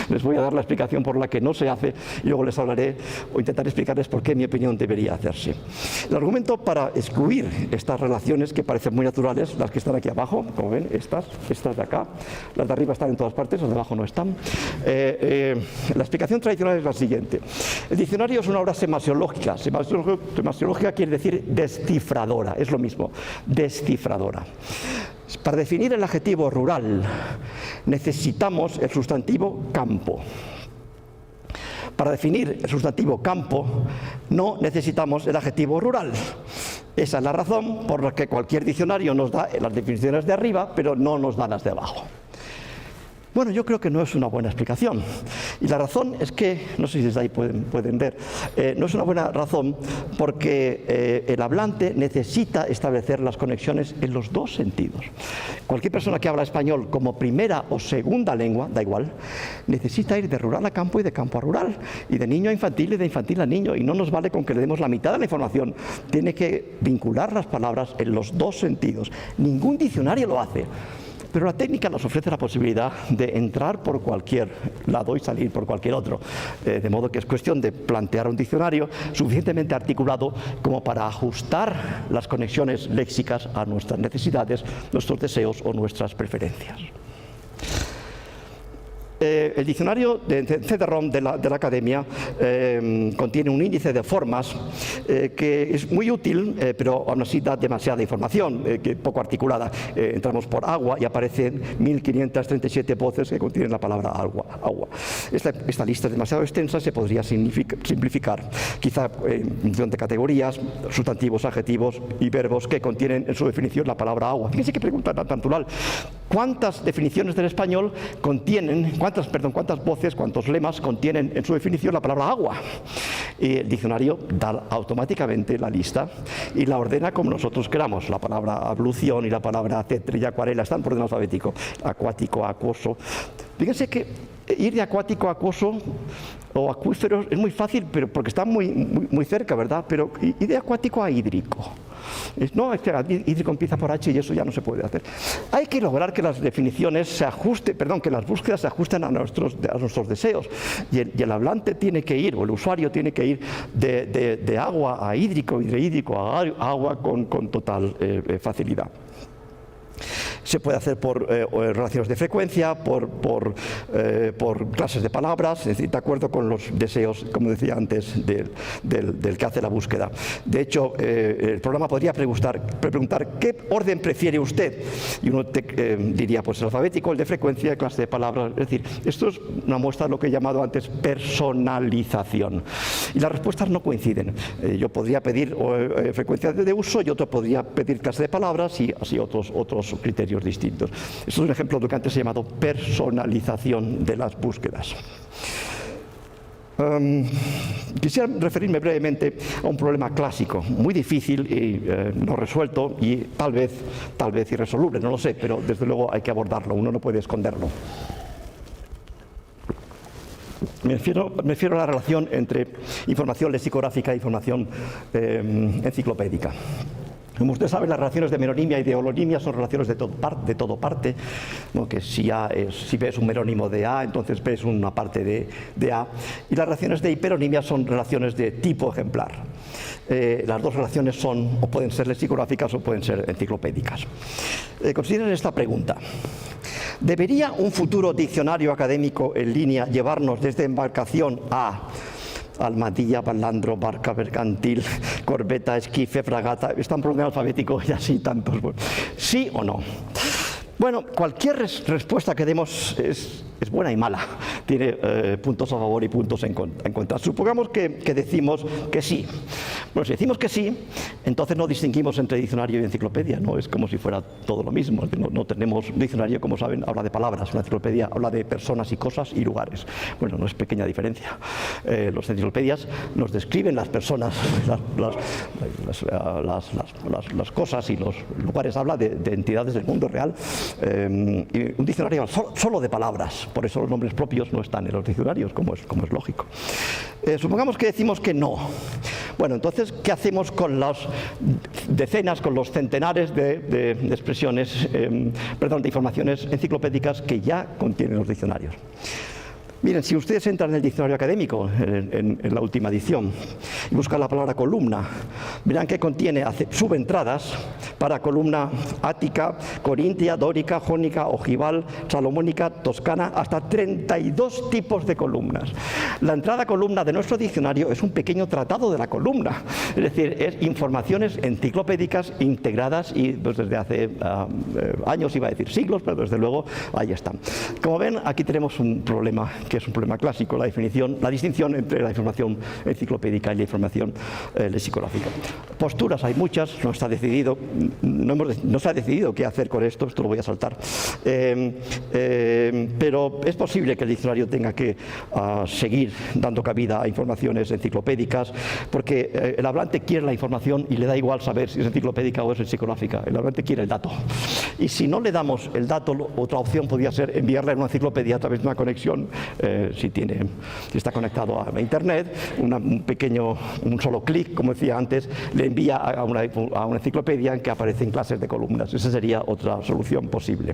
Les voy a dar la explicación por la que no se hace y luego les hablaré o intentaré explicarles por qué en mi opinión debería hacerse. El argumento para excluir estas relaciones que parecen muy naturales, las que están aquí abajo, como ven, estas de acá, las de arriba están en todas partes, las de abajo no están. La explicación tradicional es la siguiente. El diccionario es una obra semasiológica. Semasiológica quiere decir descifradora, es lo mismo, descifradora. Para definir el adjetivo rural necesitamos el sustantivo campo. Para definir el sustantivo campo no necesitamos el adjetivo rural. Esa es la razón por la que cualquier diccionario nos da las definiciones de arriba, pero no nos da las de abajo. Bueno, yo creo que no es una buena explicación. Y la razón es que, no sé si desde ahí pueden ver, no es una buena razón porque el hablante necesita establecer las conexiones en los dos sentidos. Cualquier persona que habla español como primera o segunda lengua, da igual, necesita ir de rural a campo y de campo a rural, y de niño a infantil y de infantil a niño, y no nos vale con que le demos la mitad de la información. Tiene que vincular las palabras en los dos sentidos. Ningún diccionario lo hace. Pero la técnica nos ofrece la posibilidad de entrar por cualquier lado y salir por cualquier otro. De modo que es cuestión de plantear un diccionario suficientemente articulado como para ajustar las conexiones léxicas a nuestras necesidades, nuestros deseos o nuestras preferencias. El diccionario de CD-ROM de la Academia contiene un índice de formas que es muy útil, pero aún así da demasiada información, poco articulada. Entramos por agua y aparecen 1537 voces que contienen la palabra agua. Esta lista es demasiado extensa, se podría simplificar, quizá en función de categorías, sustantivos, adjetivos y verbos que contienen en su definición la palabra agua. Fíjense qué pregunta tan natural. ¿Cuántas definiciones del español contienen, cuántas voces, cuántos lemas contienen en su definición la palabra agua? Y el diccionario da automáticamente la lista y la ordena como nosotros queramos. La palabra ablución y la palabra cetre y acuarela están por orden alfabético. Acuático, acuoso. Fíjense que ir de acuático a acuoso o acuíferos es muy fácil, pero porque están muy cerca, ¿verdad? Pero y de acuático a hídrico. No, es que hídrico empieza por H y eso ya no se puede hacer. Hay que lograr que las definiciones se ajusten, que las búsquedas se ajusten a nuestros deseos. Y el hablante tiene que ir, o el usuario tiene que ir de agua a hídrico y de hídrico a agua con total facilidad. Se puede hacer por relaciones de frecuencia, por clases de palabras, es decir, de acuerdo con los deseos, como decía antes, del que hace la búsqueda. De hecho, el programa podría preguntar ¿qué orden prefiere usted? Y uno diría, pues el alfabético, el de frecuencia, clase de palabras. Es decir, esto es una muestra de lo que he llamado antes personalización. Y las respuestas no coinciden. Yo podría pedir frecuencia de uso y otro podría pedir clase de palabras y así otros criterios distintos. Esto es un ejemplo de lo que antes he llamado personalización de las búsquedas. Quisiera referirme brevemente a un problema clásico, muy difícil y no resuelto y tal vez irresoluble, no lo sé, pero desde luego hay que abordarlo, uno no puede esconderlo. Me refiero a la relación entre información lexicográfica e información enciclopédica. Como usted sabe, las relaciones de meronimia y de holonimia son relaciones de todo parte, ¿no? Que si ves un merónimo de A, entonces ves una parte de A. Y las relaciones de hiperonimia son relaciones de tipo ejemplar. Las dos relaciones son o pueden ser lexicográficas o pueden ser enciclopédicas. Consideren esta pregunta. ¿Debería un futuro diccionario académico en línea llevarnos desde embarcación a almadilla, balandro, barca, mercantil, corbeta, esquife, fragata? Están por orden alfabético y así tantos. ¿Sí o no? Bueno, cualquier respuesta que demos es buena y mala. Tiene puntos a favor y puntos en contra. Supongamos que decimos que sí. Bueno, si decimos que sí, entonces no distinguimos entre diccionario y enciclopedia, ¿no? Es como si fuera todo lo mismo. No tenemos un diccionario, como saben, habla de palabras. Una enciclopedia habla de personas y cosas y lugares. Bueno, no es pequeña diferencia. Las enciclopedias nos describen las personas, las cosas y los lugares. Habla de entidades del mundo real. Y un diccionario solo de palabras. Por eso los nombres propios no están en los diccionarios, como es lógico. Supongamos que decimos que no. Bueno, entonces, ¿qué hacemos con las decenas, con los centenares de expresiones, de informaciones enciclopédicas que ya contienen los diccionarios? Miren, si ustedes entran en el diccionario académico, en la última edición, y buscan la palabra columna, verán que contiene subentradas para columna ática, corintia, dórica, jónica, ojival, salomónica, toscana, hasta 32 tipos de columnas. La entrada columna de nuestro diccionario es un pequeño tratado de la columna, es decir, es informaciones enciclopédicas integradas y pues, desde hace años, iba a decir siglos, pero desde luego ahí están. Como ven, aquí tenemos un problema que es un problema clásico, la distinción entre la información enciclopédica y la información lexicográfica. Posturas hay muchas, no se ha decidido qué hacer con esto lo voy a saltar, pero es posible que el diccionario tenga que seguir dando cabida a informaciones enciclopédicas, porque el hablante quiere la información y le da igual saber si es enciclopédica o es lexicográfica. El hablante quiere el dato, y si no le damos el dato, otra opción podría ser enviarle una enciclopedia a través de una conexión. Si está conectado a internet, un solo clic, como decía antes, le envía a una enciclopedia en que aparecen clases de columnas. Esa sería otra solución posible.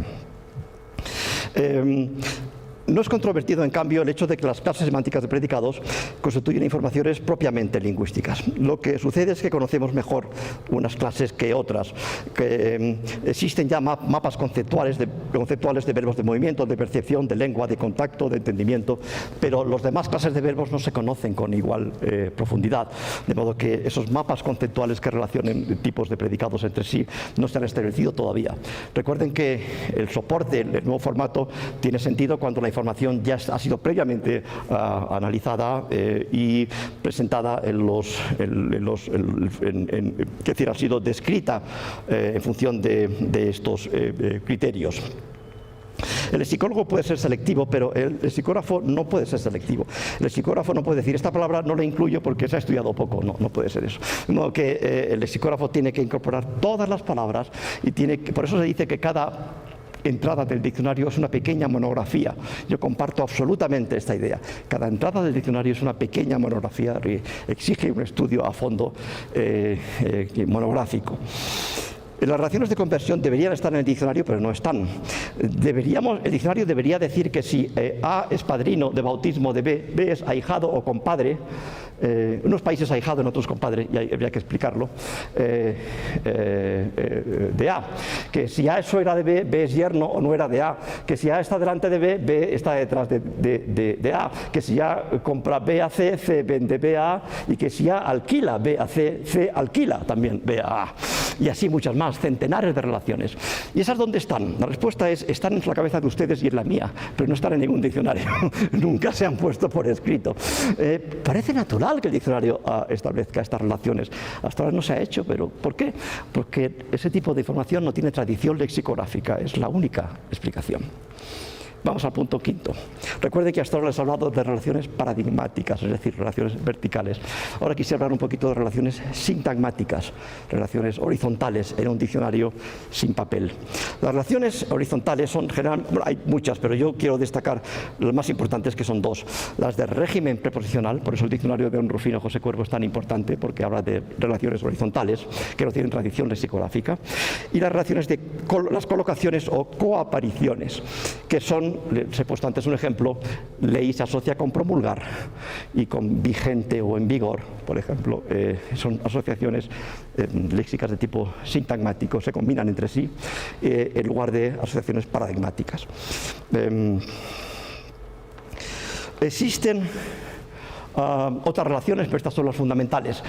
No es controvertido, en cambio, el hecho de que las clases semánticas de predicados constituyen informaciones propiamente lingüísticas. Lo que sucede es que conocemos mejor unas clases que otras. Existen ya mapas conceptuales de verbos de movimiento, de percepción, de lengua, de contacto, de entendimiento, pero las demás clases de verbos no se conocen con igual profundidad. De modo que esos mapas conceptuales que relacionen tipos de predicados entre sí no se han establecido todavía. Recuerden que el soporte, el nuevo formato, tiene sentido cuando la información ya ha sido previamente analizada y presentada ha sido descrita en función de estos criterios. El lexicólogo puede ser selectivo, pero el lexicógrafo no puede ser selectivo. El lexicógrafo no puede decir, esta palabra no la incluyo porque se ha estudiado poco. No puede ser eso. De modo que el lexicógrafo tiene que incorporar todas las palabras y por eso se dice que cada entrada del diccionario es una pequeña monografía. Yo comparto absolutamente esta idea. Cada entrada del diccionario es una pequeña monografía que exige un estudio a fondo monográfico. Las relaciones de conversión deberían estar en el diccionario, pero no están. El diccionario debería decir que si A es padrino de bautismo de B, B es ahijado o compadre, en unos países ahijado, en otros compadre, y habría que explicarlo, de A. Que si A es suegra de B, B es yerno o nuera de A. Que si A está delante de B, B está detrás de A. Que si A compra B a C, C vende B a A. Y que si A alquila B a C, C alquila también B a A. Y así muchas más, centenares de relaciones. ¿Y esas dónde están? La respuesta es, están en la cabeza de ustedes y en la mía, pero no están en ningún diccionario. Nunca se han puesto por escrito. Parece natural que el diccionario establezca estas relaciones. Hasta ahora no se ha hecho, pero ¿por qué? Porque ese tipo de información no tiene tradición lexicográfica, es la única explicación. Vamos al punto quinto. Recuerden que hasta ahora les he hablado de relaciones paradigmáticas, es decir, relaciones verticales. Ahora quisiera hablar un poquito de relaciones sintagmáticas, relaciones horizontales en un diccionario sin papel. Las relaciones horizontales son generalmente, bueno, hay muchas, pero yo quiero destacar las más importantes, que son dos. Las de régimen preposicional, por eso el diccionario de don Rufino José Cuervo es tan importante, porque habla de relaciones horizontales que no tienen tradición lexicográfica, y las relaciones de las colocaciones o coapariciones, que son, les he puesto antes un ejemplo, ley se asocia con promulgar y con vigente o en vigor, por ejemplo, son asociaciones léxicas de tipo sintagmático, se combinan entre sí en lugar de asociaciones paradigmáticas. Existen otras relaciones, pero estas son las fundamentales.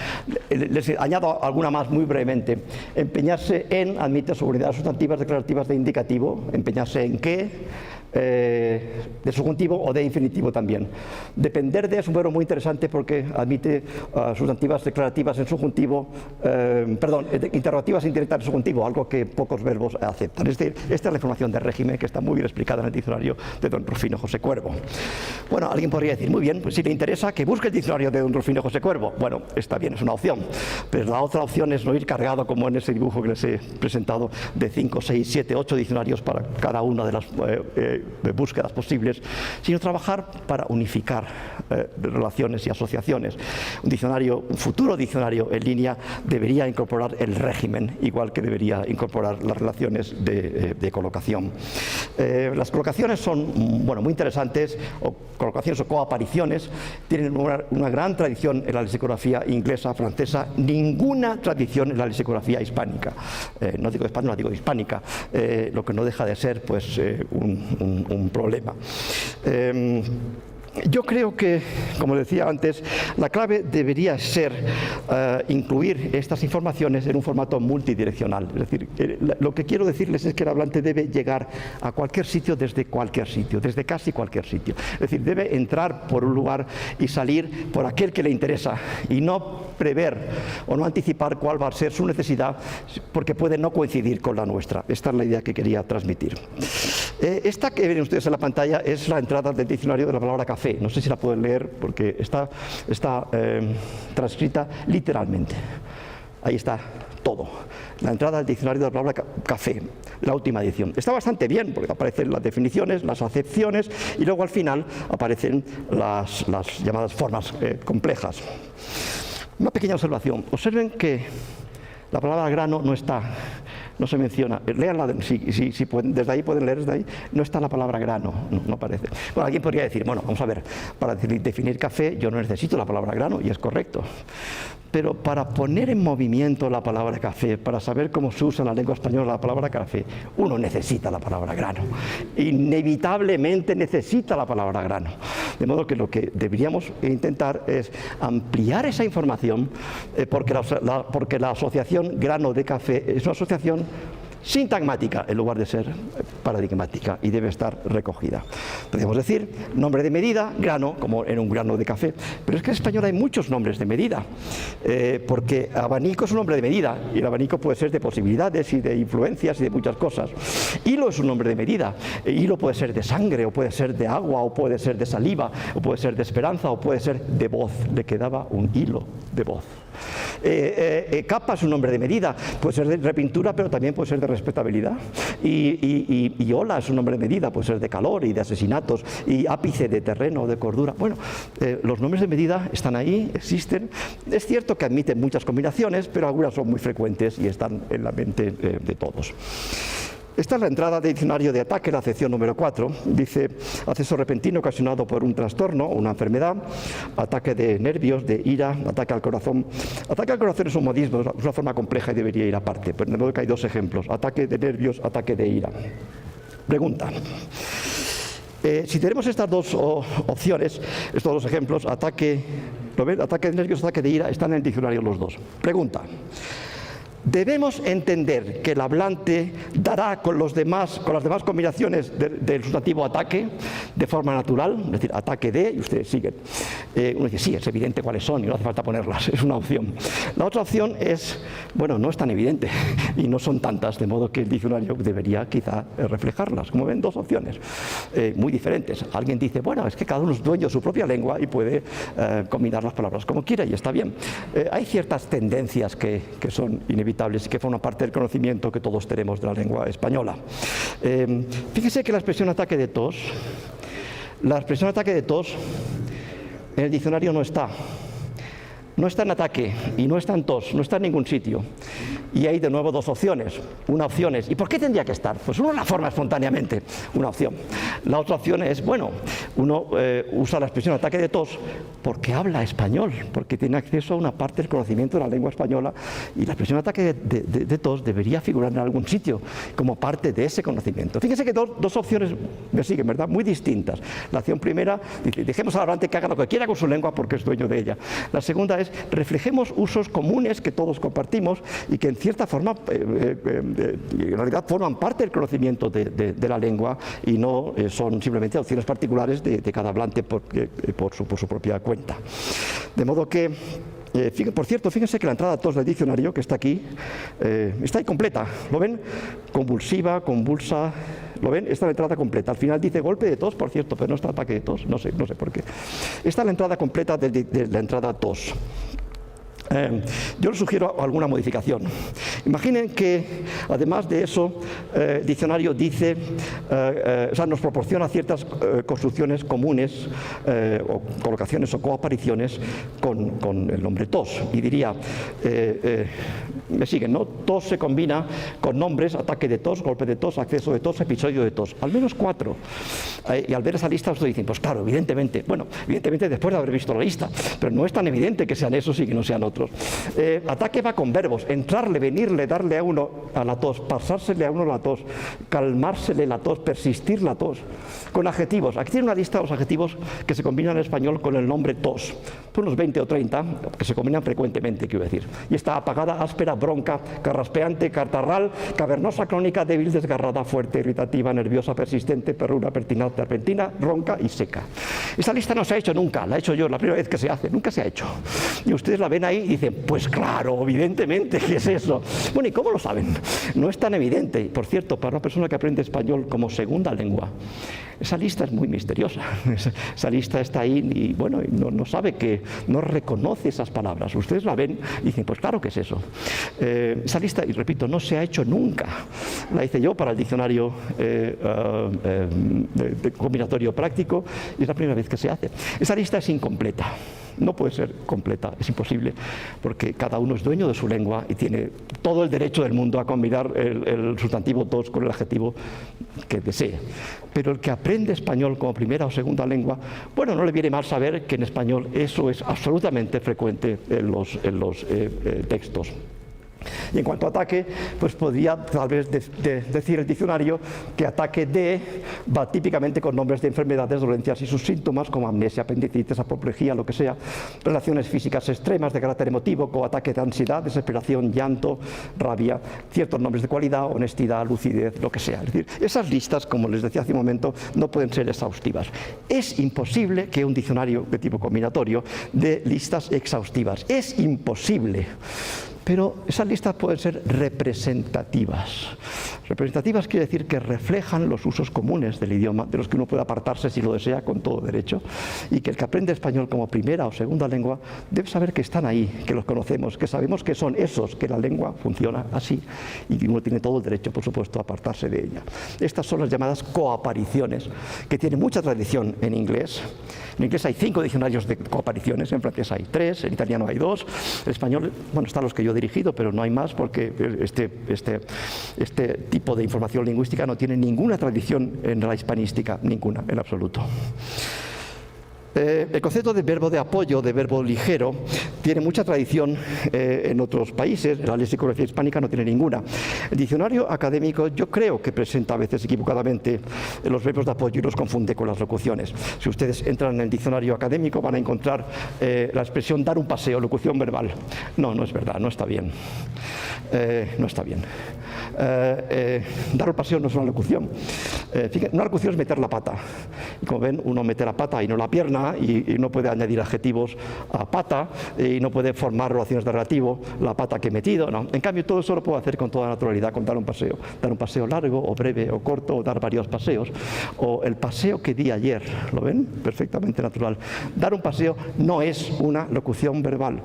Les añado alguna más muy brevemente. Empeñarse en admite subordinadas sustantivas declarativas de indicativo, empeñarse en qué, de subjuntivo o de infinitivo también. Depender de es un verbo muy interesante porque admite sustantivas declarativas en subjuntivo, interrogativas indirectas en subjuntivo, algo que pocos verbos aceptan. Esta es la información de régimen que está muy bien explicada en el diccionario de don Rufino José Cuervo. Bueno, alguien podría decir, muy bien, pues si le interesa que busque el diccionario de don Rufino José Cuervo. Bueno, está bien, es una opción, pero la otra opción es no ir cargado, como en ese dibujo que les he presentado, de 5, 6, 7, 8 diccionarios para cada una de las de búsquedas posibles, sino trabajar para unificar relaciones y asociaciones. Un futuro diccionario en línea debería incorporar el régimen, igual que debería incorporar las relaciones de colocación. Las colocaciones son, bueno, muy interesantes, o colocaciones o coapariciones, tienen una gran tradición en la lexicografía inglesa, francesa, ninguna tradición en la lexicografía hispánica. No digo española, digo hispánica, lo que no deja de ser pues un problema. Yo creo que, como decía antes, la clave debería ser incluir estas informaciones en un formato multidireccional. Es decir, lo que quiero decirles es que el hablante debe llegar a cualquier sitio desde cualquier sitio, desde casi cualquier sitio. Es decir, debe entrar por un lugar y salir por aquel que le interesa y no prever o no anticipar cuál va a ser su necesidad porque puede no coincidir con la nuestra. Esta es la idea que quería transmitir. Esta que ven ustedes en la pantalla es la entrada del diccionario de la palabra café. No sé si la pueden leer porque está transcrita literalmente. Ahí está todo. La entrada del diccionario de la palabra café, la última edición. Está bastante bien porque aparecen las definiciones, las acepciones y luego al final aparecen las llamadas formas complejas. Una pequeña observación. Observen que la palabra grano no se menciona. Léanla, si pueden, desde ahí pueden leer, desde ahí. No está la palabra grano, no aparece. Bueno, alguien podría decir, bueno, vamos a ver, para definir café yo no necesito la palabra grano, y es correcto. Pero para poner en movimiento la palabra café, para saber cómo se usa en la lengua española la palabra café, uno necesita la palabra grano. Inevitablemente necesita la palabra grano. De modo que lo que deberíamos intentar es ampliar esa información, porque la asociación grano de café es una asociación sintagmática en lugar de ser paradigmática y debe estar recogida. Podríamos decir nombre de medida, grano, como en un grano de café, pero es que en español hay muchos nombres de medida, porque abanico es un nombre de medida y el abanico puede ser de posibilidades y de influencias y de muchas cosas. Hilo es un nombre de medida, hilo puede ser de sangre o puede ser de agua o puede ser de saliva o puede ser de esperanza o puede ser de voz, le quedaba un hilo de voz. Capa es un nombre de medida, puede ser de repintura, pero también puede ser de respetabilidad. Y ola es un nombre de medida, puede ser de calor y de asesinatos, y ápice de terreno, de cordura. Bueno, los nombres de medida están ahí, existen. Es cierto que admiten muchas combinaciones, pero algunas son muy frecuentes y están en la mente de todos. Esta es la entrada de diccionario de ataque, la sección número 4. Dice: acceso repentino ocasionado por un trastorno o una enfermedad, ataque de nervios, de ira, ataque al corazón. Ataque al corazón es un modismo, es una forma compleja y debería ir aparte, pero de modo que hay dos ejemplos: ataque de nervios, ataque de ira. Pregunta: si tenemos estas dos opciones, estos dos ejemplos, ataque de nervios, ataque de ira, están en el diccionario los dos. Pregunta: ¿debemos entender que el hablante dará con las demás combinaciones del sustantivo ataque de forma natural? Es decir, ataque de, y ustedes siguen. Uno dice, sí, es evidente cuáles son y no hace falta ponerlas, es una opción. La otra opción es, bueno, no es tan evidente y no son tantas, de modo que el diccionario debería quizá reflejarlas. Como ven, dos opciones muy diferentes. Alguien dice, bueno, es que cada uno es dueño de su propia lengua y puede combinar las palabras como quiera y está bien. Hay ciertas tendencias que son inevitables y que forman parte del conocimiento que todos tenemos de la lengua española. Fíjese que la expresión ataque de tos en el diccionario no está. No está en ataque y no está en tos, no está en ningún sitio. Y hay de nuevo dos opciones. Una opción es, ¿y por qué tendría que estar? Pues uno la forma espontáneamente, una opción. La otra opción es, bueno, uno usa la expresión ataque de tos porque habla español, porque tiene acceso a una parte del conocimiento de la lengua española, y la expresión ataque de tos debería figurar en algún sitio como parte de ese conocimiento. Fíjense que dos opciones me siguen, ¿verdad? Muy distintas. La opción primera, dice, dejemos al hablante que haga lo que quiera con su lengua porque es dueño de ella. La segunda es, reflejemos usos comunes que todos compartimos y que en cierta forma en realidad forman parte del conocimiento de la lengua y no son simplemente opciones particulares de cada hablante por su propia cuenta. De modo que, por cierto, fíjense que la entrada tos del diccionario, que está aquí, está incompleta. ¿Lo ven? Convulsiva, convulsa. ¿Lo ven? Esta es la entrada completa. Al final dice golpe de tos, por cierto, pero no está ataque de tos. No sé por qué. Esta es la entrada completa de la entrada tos. Yo les sugiero alguna modificación. Imaginen que, además de eso, el diccionario dice, nos proporciona ciertas construcciones comunes, o colocaciones o coapariciones con el nombre tos. Y diría, me siguen, ¿no? Tos se combina con nombres, ataque de tos, golpe de tos, acceso de tos, episodio de tos. Al menos 4. Y al ver esa lista ustedes dicen, pues claro, evidentemente después de haber visto la lista, pero no es tan evidente que sean esos y que no sean otros. Ataque va con verbos: entrarle, venirle, darle a uno a la tos, pasársele a uno la tos, calmársele la tos, persistir la tos. Con adjetivos, aquí tiene una lista de los adjetivos que se combinan en español con el nombre tos, unos 20 o 30 que se combinan frecuentemente, quiero decir. Y está apagada, áspera, bronca, carraspeante, catarral, cavernosa, crónica, débil, desgarrada, fuerte, irritativa, nerviosa, persistente, perruna, pertinaz, repentina, ronca y seca. Esta lista no se ha hecho nunca, la he hecho yo, la primera vez que se hace, nunca se ha hecho. Y ustedes la ven ahí y dicen, pues claro, evidentemente, ¿qué es eso? Bueno, ¿y cómo lo saben? No es tan evidente. Por cierto, para una persona que aprende español como segunda lengua, esa lista es muy misteriosa. Esa lista está ahí y, bueno, no sabe no reconoce esas palabras. Ustedes la ven y dicen, pues claro que es eso. Esa lista, y repito, no se ha hecho nunca. La hice yo para el diccionario combinatorio práctico y es la primera vez que se hace. Esa lista es incompleta. No puede ser completa, es imposible, porque cada uno es dueño de su lengua y tiene todo el derecho del mundo a combinar el sustantivo tos con el adjetivo que desee. Pero el que aprende español como primera o segunda lengua, bueno, no le viene mal saber que en español eso es absolutamente frecuente en los textos. Y en cuanto a ataque, pues podría tal vez decir el diccionario que ataque de va típicamente con nombres de enfermedades, dolencias y sus síntomas, como amnesia, apendicitis, apoplejía, lo que sea, relaciones físicas extremas de carácter emotivo, como ataque de ansiedad, desesperación, llanto, rabia, ciertos nombres de cualidad, honestidad, lucidez, lo que sea. Es decir, esas listas, como les decía hace un momento, no pueden ser exhaustivas. Es imposible que un diccionario de tipo combinatorio dé listas exhaustivas. Es imposible. pero esas listas pueden ser representativas. Representativas quiere decir que reflejan los usos comunes del idioma, de los que uno puede apartarse si lo desea con todo derecho, y que el que aprende español como primera o segunda lengua debe saber que están ahí, que los conocemos, que sabemos que son esos, que la lengua funciona así, y uno tiene todo el derecho, por supuesto, a apartarse de ella. Estas son las llamadas coapariciones, que tienen mucha tradición en inglés. En inglés hay 5 diccionarios de coapariciones, en francés hay 3, en italiano hay 2, en español, bueno, están los que yo he dirigido, pero no hay más porque este tipo de información lingüística no tiene ninguna tradición en la hispanística, ninguna, en absoluto. El concepto de verbo de apoyo, de verbo ligero, tiene mucha tradición en otros países. La lexicografía hispánica no tiene ninguna. El diccionario académico yo creo que presenta a veces equivocadamente los verbos de apoyo y los confunde con las locuciones. Si ustedes entran en el diccionario académico van a encontrar la expresión dar un paseo, locución verbal. No, no es verdad, no está bien. No está bien. Dar un paseo no es una locución. Fíjense, una locución es meter la pata. Y como ven, uno mete la pata y no la pierna, y no puede añadir adjetivos a pata, y no puede formar relaciones de relativo, la pata que he metido, no. En cambio, todo eso lo puedo hacer con toda naturalidad, con dar un paseo largo, o breve, o corto, o dar varios paseos, o el paseo que di ayer, ¿lo ven? Perfectamente natural. Dar un paseo no es una locución verbal.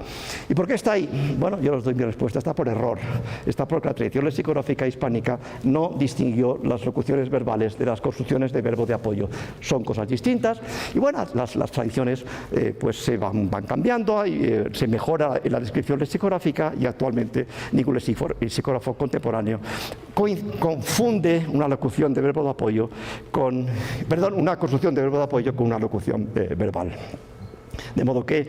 ¿Y por qué está ahí? Bueno, yo les doy mi respuesta, está por error, está porque la tradición lexicográfica hispánica no distinguió las locuciones verbales de las construcciones de verbo de apoyo. Son cosas distintas, y bueno, las tradiciones pues se van cambiando, y se mejora en la descripción lexicográfica, y actualmente ningún lexicógrafo contemporáneo confunde una locución de verbo de apoyo con, perdón, una construcción de verbo de apoyo con una locución verbal. De modo que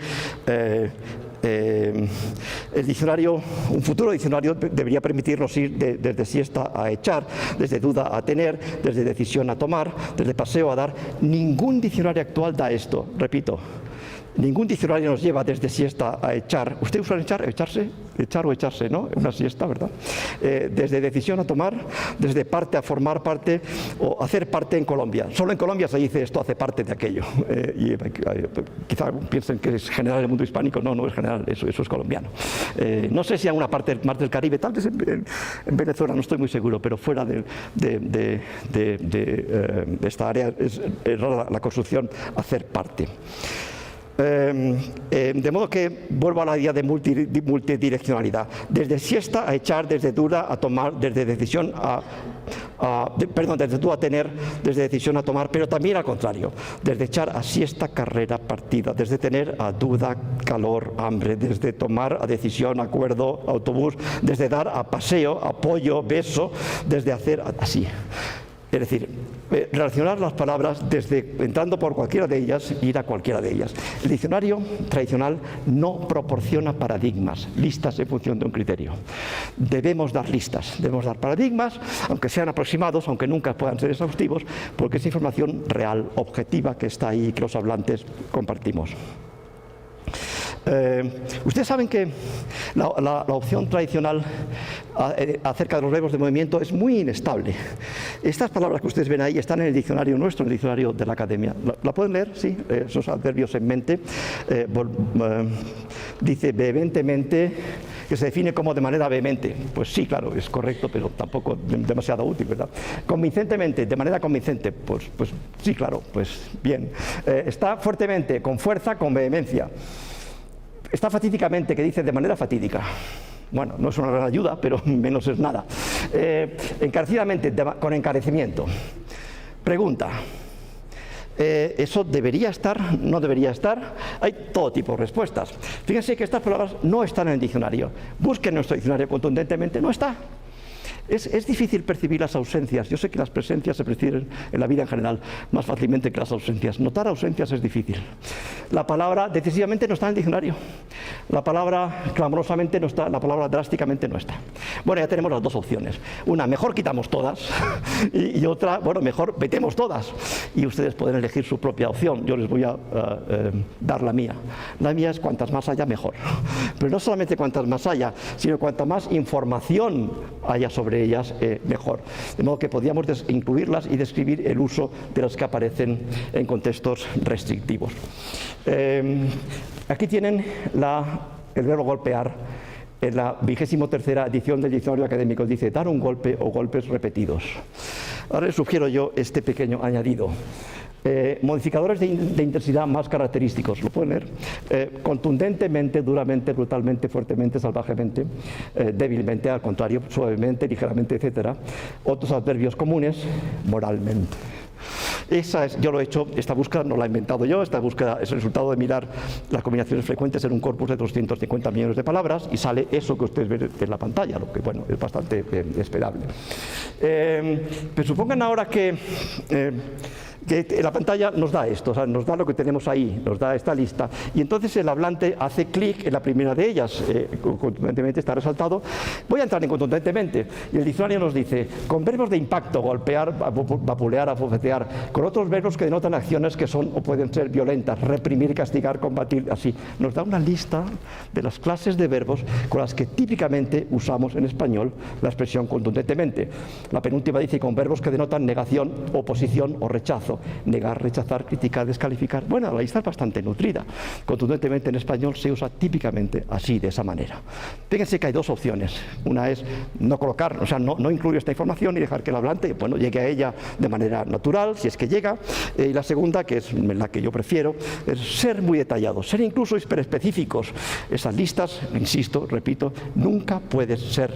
el diccionario, un futuro diccionario, debería permitirnos ir desde siesta a echar, desde duda a tener, desde decisión a tomar, desde paseo a dar. Ningún diccionario actual da esto, repito. Ningún diccionario nos lleva desde siesta a echar. ¿Usted usa echar? ¿Echarse? Echar o echarse, ¿no? Una siesta, ¿verdad? Desde decisión a tomar, desde parte a formar parte, o hacer parte en Colombia. Solo en Colombia se dice esto hace parte de aquello. Quizá piensen que es general en el mundo hispánico. No, no es general, eso es colombiano. No sé si en una parte más del Caribe, tal vez en Venezuela, no estoy muy seguro, pero fuera de esta área es rara la construcción hacer parte. De modo que vuelvo a la idea de multidireccionalidad. Desde siesta a echar, desde duda a tomar, desde decisión desde duda a tener, desde decisión a tomar, pero también al contrario, desde echar a siesta, carrera, partida, desde tener a duda, calor, hambre, desde tomar a decisión, acuerdo, autobús, desde dar a paseo, apoyo, beso, desde hacer así. Es decir, relacionar las palabras desde entrando por cualquiera de ellas e ir a cualquiera de ellas. El diccionario tradicional no proporciona paradigmas, listas en función de un criterio. Debemos dar listas, debemos dar paradigmas, aunque sean aproximados, aunque nunca puedan ser exhaustivos, porque es información real, objetiva, que está ahí y que los hablantes compartimos. Ustedes saben que la opción tradicional acerca de los verbos de movimiento es muy inestable. Estas palabras que ustedes ven ahí están en el diccionario nuestro, en el diccionario de la Academia. ¿La pueden leer? Sí, esos adverbios en mente. Dice vehementemente, que se define como de manera vehemente. Pues sí, claro, es correcto, pero tampoco demasiado útil, ¿verdad? Convincentemente, de manera convincente, pues sí, claro, pues bien. Está fuertemente, con fuerza, con vehemencia. Está fatídicamente, que dice de manera fatídica. Bueno, no es una gran ayuda, pero menos es nada. Encarecidamente, con encarecimiento. Pregunta. ¿Eso debería estar? ¿No debería estar? Hay todo tipo de respuestas. Fíjense que estas palabras no están en el diccionario. Busquen nuestro diccionario contundentemente, no está. Es difícil percibir las ausencias. Yo sé que las presencias se perciben en la vida en general más fácilmente que las ausencias. Notar ausencias es difícil. La palabra decisivamente no está en el diccionario. La palabra clamorosamente no está, la palabra drásticamente no está. Bueno, ya tenemos las dos opciones. Una, mejor quitamos todas, y otra, bueno, mejor metemos todas. Y ustedes pueden elegir su propia opción. Yo les voy a dar la mía. La mía es cuantas más haya, mejor. Pero no solamente cuantas más haya, sino cuanta más información haya sobre ellas, mejor. De modo que podríamos incluirlas y describir el uso de las que aparecen en contextos restrictivos. Aquí tienen el verbo golpear en la 23ª edición del Diccionario Académico dice dar un golpe o golpes repetidos. Ahora les sugiero yo este pequeño añadido. Modificadores de intensidad más característicos, lo pueden leer, contundentemente, duramente, brutalmente, fuertemente, salvajemente, débilmente, al contrario, suavemente, ligeramente, etc. Otros adverbios comunes, moralmente. Esa es, yo lo he hecho, esta búsqueda no la he inventado yo, esta búsqueda es el resultado de mirar las combinaciones frecuentes en un corpus de 250 millones de palabras y sale eso que ustedes ven en la pantalla, lo que bueno, es bastante esperable. Pero supongan ahora que la pantalla nos da esto, o sea, nos da lo que tenemos ahí, nos da esta lista, y entonces el hablante hace clic en la primera de ellas, contundentemente está resaltado. Voy a entrar en contundentemente, y el diccionario nos dice, con verbos de impacto, golpear, vapulear, abofetear, con otros verbos que denotan acciones que son o pueden ser violentas, reprimir, castigar, combatir, así. Nos da una lista de las clases de verbos con las que típicamente usamos en español la expresión contundentemente. La penúltima dice, con verbos que denotan negación, oposición o rechazo. Negar, rechazar, criticar, descalificar. Bueno, la lista es bastante nutrida. Contundentemente en español se usa típicamente así, de esa manera. Fíjense que hay dos opciones. Una es no colocar, o sea, no incluir esta información y dejar que el hablante, bueno, llegue a ella de manera natural, si es que llega. Y la segunda, que es la que yo prefiero, es ser muy detallados, ser incluso hiperespecíficos. Esas listas, insisto, repito, nunca pueden ser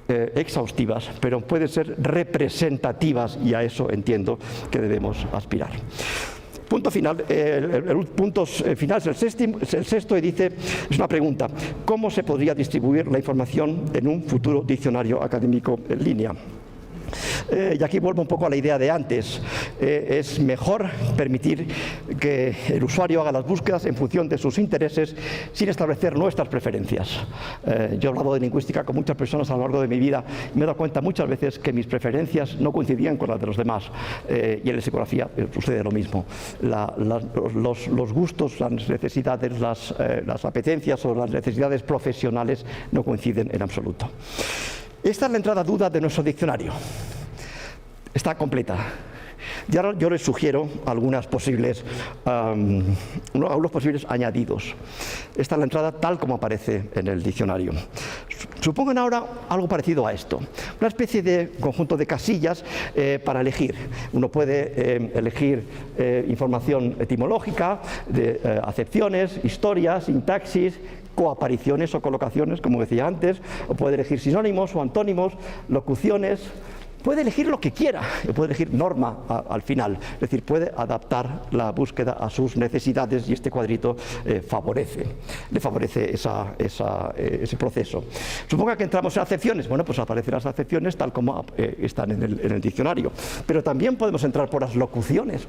exhaustivas, pero pueden ser representativas, y a eso entiendo que debemos aspirar. Punto final, el punto final es el sexto, y dice, es una pregunta: ¿cómo se podría distribuir la información en un futuro diccionario académico en línea? Y aquí vuelvo un poco a la idea de antes. Es mejor permitir que el usuario haga las búsquedas en función de sus intereses sin establecer nuestras preferencias. Yo he hablado de lingüística con muchas personas a lo largo de mi vida y me he dado cuenta muchas veces que mis preferencias no coincidían con las de los demás. Y en la psicología sucede lo mismo. Los gustos, las necesidades, las apetencias o las necesidades profesionales no coinciden en absoluto. Esta es la entrada duda de nuestro diccionario. Está completa. Y ahora yo les sugiero algunos posibles añadidos. Esta es la entrada tal como aparece en el diccionario. Supongan ahora algo parecido a esto, una especie de conjunto de casillas para elegir. Uno puede elegir información etimológica, de acepciones, historias, sintaxis, coapariciones o colocaciones, como decía antes, o puede elegir sinónimos o antónimos, locuciones. Puede elegir lo que quiera, puede elegir norma al final, es decir, puede adaptar la búsqueda a sus necesidades, y este cuadrito le favorece ese proceso. Suponga que entramos en acepciones, bueno, pues aparecen las acepciones tal como están en el diccionario, pero también podemos entrar por las locuciones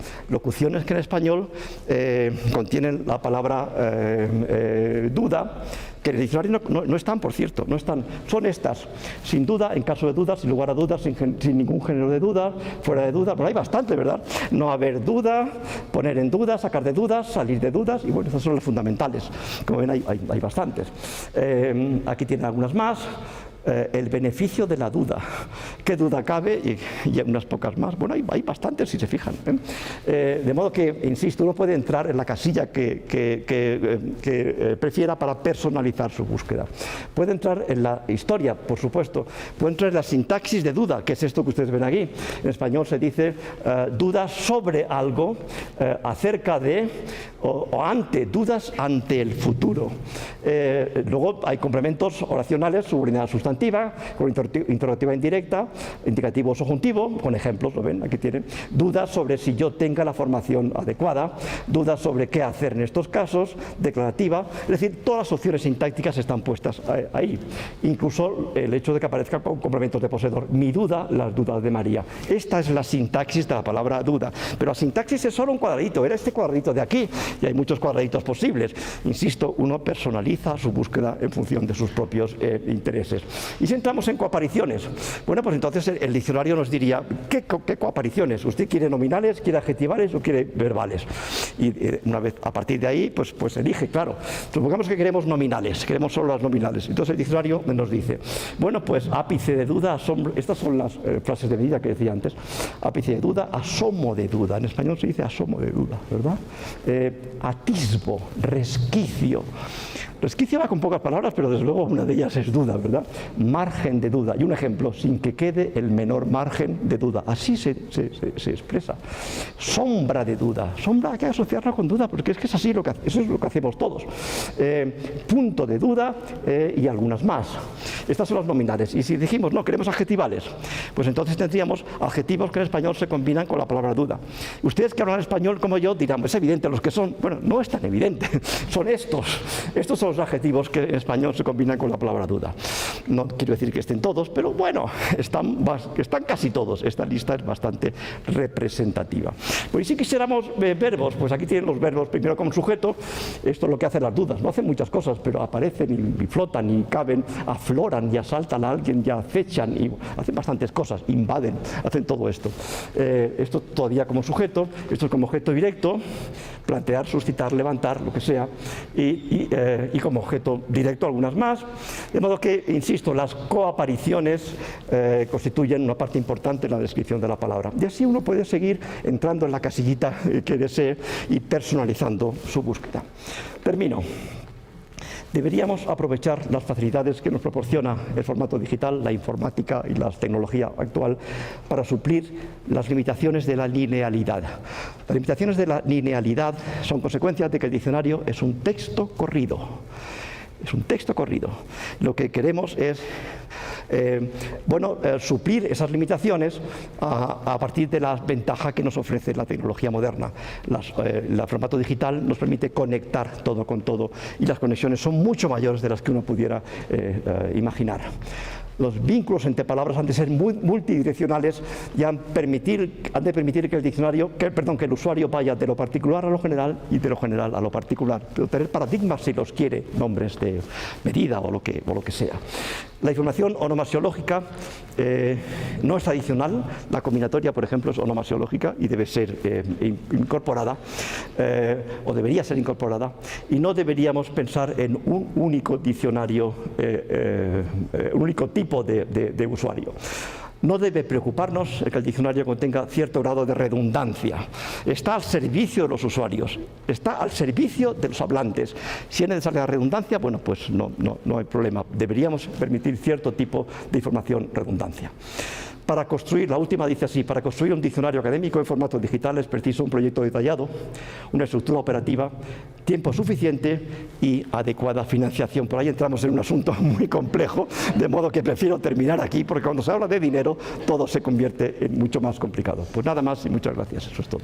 que en español contienen la palabra duda, que en el diccionario no están, por cierto, no están. Son estas: sin duda, en caso de dudas, sin lugar a dudas, sin ningún género de duda, fuera de duda. Pero hay bastante, ¿verdad? No haber duda, poner en duda, sacar de dudas, salir de dudas, y bueno, esas son las fundamentales. Como ven, hay bastantes. Aquí tienen algunas más. El beneficio de la duda. ¿Qué duda cabe? Y unas pocas más. Bueno, hay bastantes si se fijan. De modo que, insisto, uno puede entrar en la casilla que prefiera para personalizar su búsqueda. Puede entrar en la historia, por supuesto. Puede entrar en la sintaxis de duda, que es esto que ustedes ven aquí. En español se dice dudas sobre algo, acerca de o ante, dudas ante el futuro. Luego hay complementos oracionales, subordinada sustantiva, con interrogativa indirecta, indicativo o subjuntivo, con ejemplos, lo ven, aquí tienen. Dudas sobre si yo tenga la formación adecuada, dudas sobre qué hacer en estos casos, declarativa, es decir, todas las opciones sintácticas están puestas ahí. Incluso el hecho de que aparezca con complementos de poseedor. Mi duda, las dudas de María. Esta es la sintaxis de la palabra duda. Pero la sintaxis es solo un cuadradito, era este cuadradito de aquí, y hay muchos cuadraditos posibles. Insisto, uno personaliza su búsqueda en función de sus propios intereses. Y si entramos en coapariciones, bueno, pues entonces el diccionario nos diría, ¿qué coapariciones? ¿Usted quiere nominales, quiere adjetivales o quiere verbales? Y una vez a partir de ahí, pues elige, claro. Supongamos que queremos nominales, queremos solo las nominales. Entonces el diccionario nos dice, bueno, pues ápice de duda, asombro, estas son las frases de medida que decía antes, ápice de duda, asomo de duda. En español se dice asomo de duda, ¿verdad? Atisbo, resquicio. Resquicio va con pocas palabras, pero desde luego una de ellas es duda, ¿verdad? Margen de duda. Y un ejemplo, sin que quede el menor margen de duda. Así se expresa. Sombra de duda. Sombra hay que asociarla con duda, porque es que es así, eso es lo que hacemos todos. Punto de duda y algunas más. Estas son las nominales. Y si dijimos, no, queremos adjetivales, pues entonces tendríamos adjetivos que en español se combinan con la palabra duda. Ustedes que hablan español como yo dirán, es evidente, los que son, bueno, no es tan evidente, son estos. Estos son los adjetivos que en español se combinan con la palabra duda. No quiero decir que estén todos, pero bueno, están casi todos. Esta lista es bastante representativa. Pues si quisiéramos verbos, pues aquí tienen los verbos primero como sujeto. Esto es lo que hacen las dudas. No hacen muchas cosas, pero aparecen y flotan y caben, afloran y asaltan a alguien y acechan y hacen bastantes cosas, invaden, hacen todo esto. Esto todavía como sujeto, esto es como objeto directo, plantear, suscitar, levantar, lo que sea, y como objeto directo algunas más, de modo que, insisto, las coapariciones constituyen una parte importante en la descripción de la palabra. Y así uno puede seguir entrando en la casillita que desee y personalizando su búsqueda. Termino. Deberíamos aprovechar las facilidades que nos proporciona el formato digital, la informática y la tecnología actual para suplir las limitaciones de la linealidad. Las limitaciones de la linealidad son consecuencias de que el diccionario es un texto corrido. Es un texto corrido. Lo que queremos es suplir esas limitaciones a partir de la ventaja que nos ofrece la tecnología moderna. El formato digital nos permite conectar todo con todo y las conexiones son mucho mayores de las que uno pudiera imaginar. Los vínculos entre palabras han de ser multidireccionales y han de permitir que el usuario vaya de lo particular a lo general y de lo general a lo particular. Pero tener paradigmas si los quiere, nombres de medida o lo que sea. La información onomasiológica no es adicional. La combinatoria, por ejemplo, es onomasiológica y debe ser incorporada, o debería ser incorporada, y no deberíamos pensar en un único diccionario, un único tipo de usuario. No debe preocuparnos el que el diccionario contenga cierto grado de redundancia. Está al servicio de los usuarios, está al servicio de los hablantes. Si es necesaria la redundancia, bueno, pues no hay problema. Deberíamos permitir cierto tipo de información redundancia. Para construir, la última dice así, para construir un diccionario académico en formato digital es preciso un proyecto detallado, una estructura operativa, tiempo suficiente y adecuada financiación. Por ahí entramos en un asunto muy complejo, de modo que prefiero terminar aquí, porque cuando se habla de dinero todo se convierte en mucho más complicado. Pues nada más y muchas gracias, eso es todo.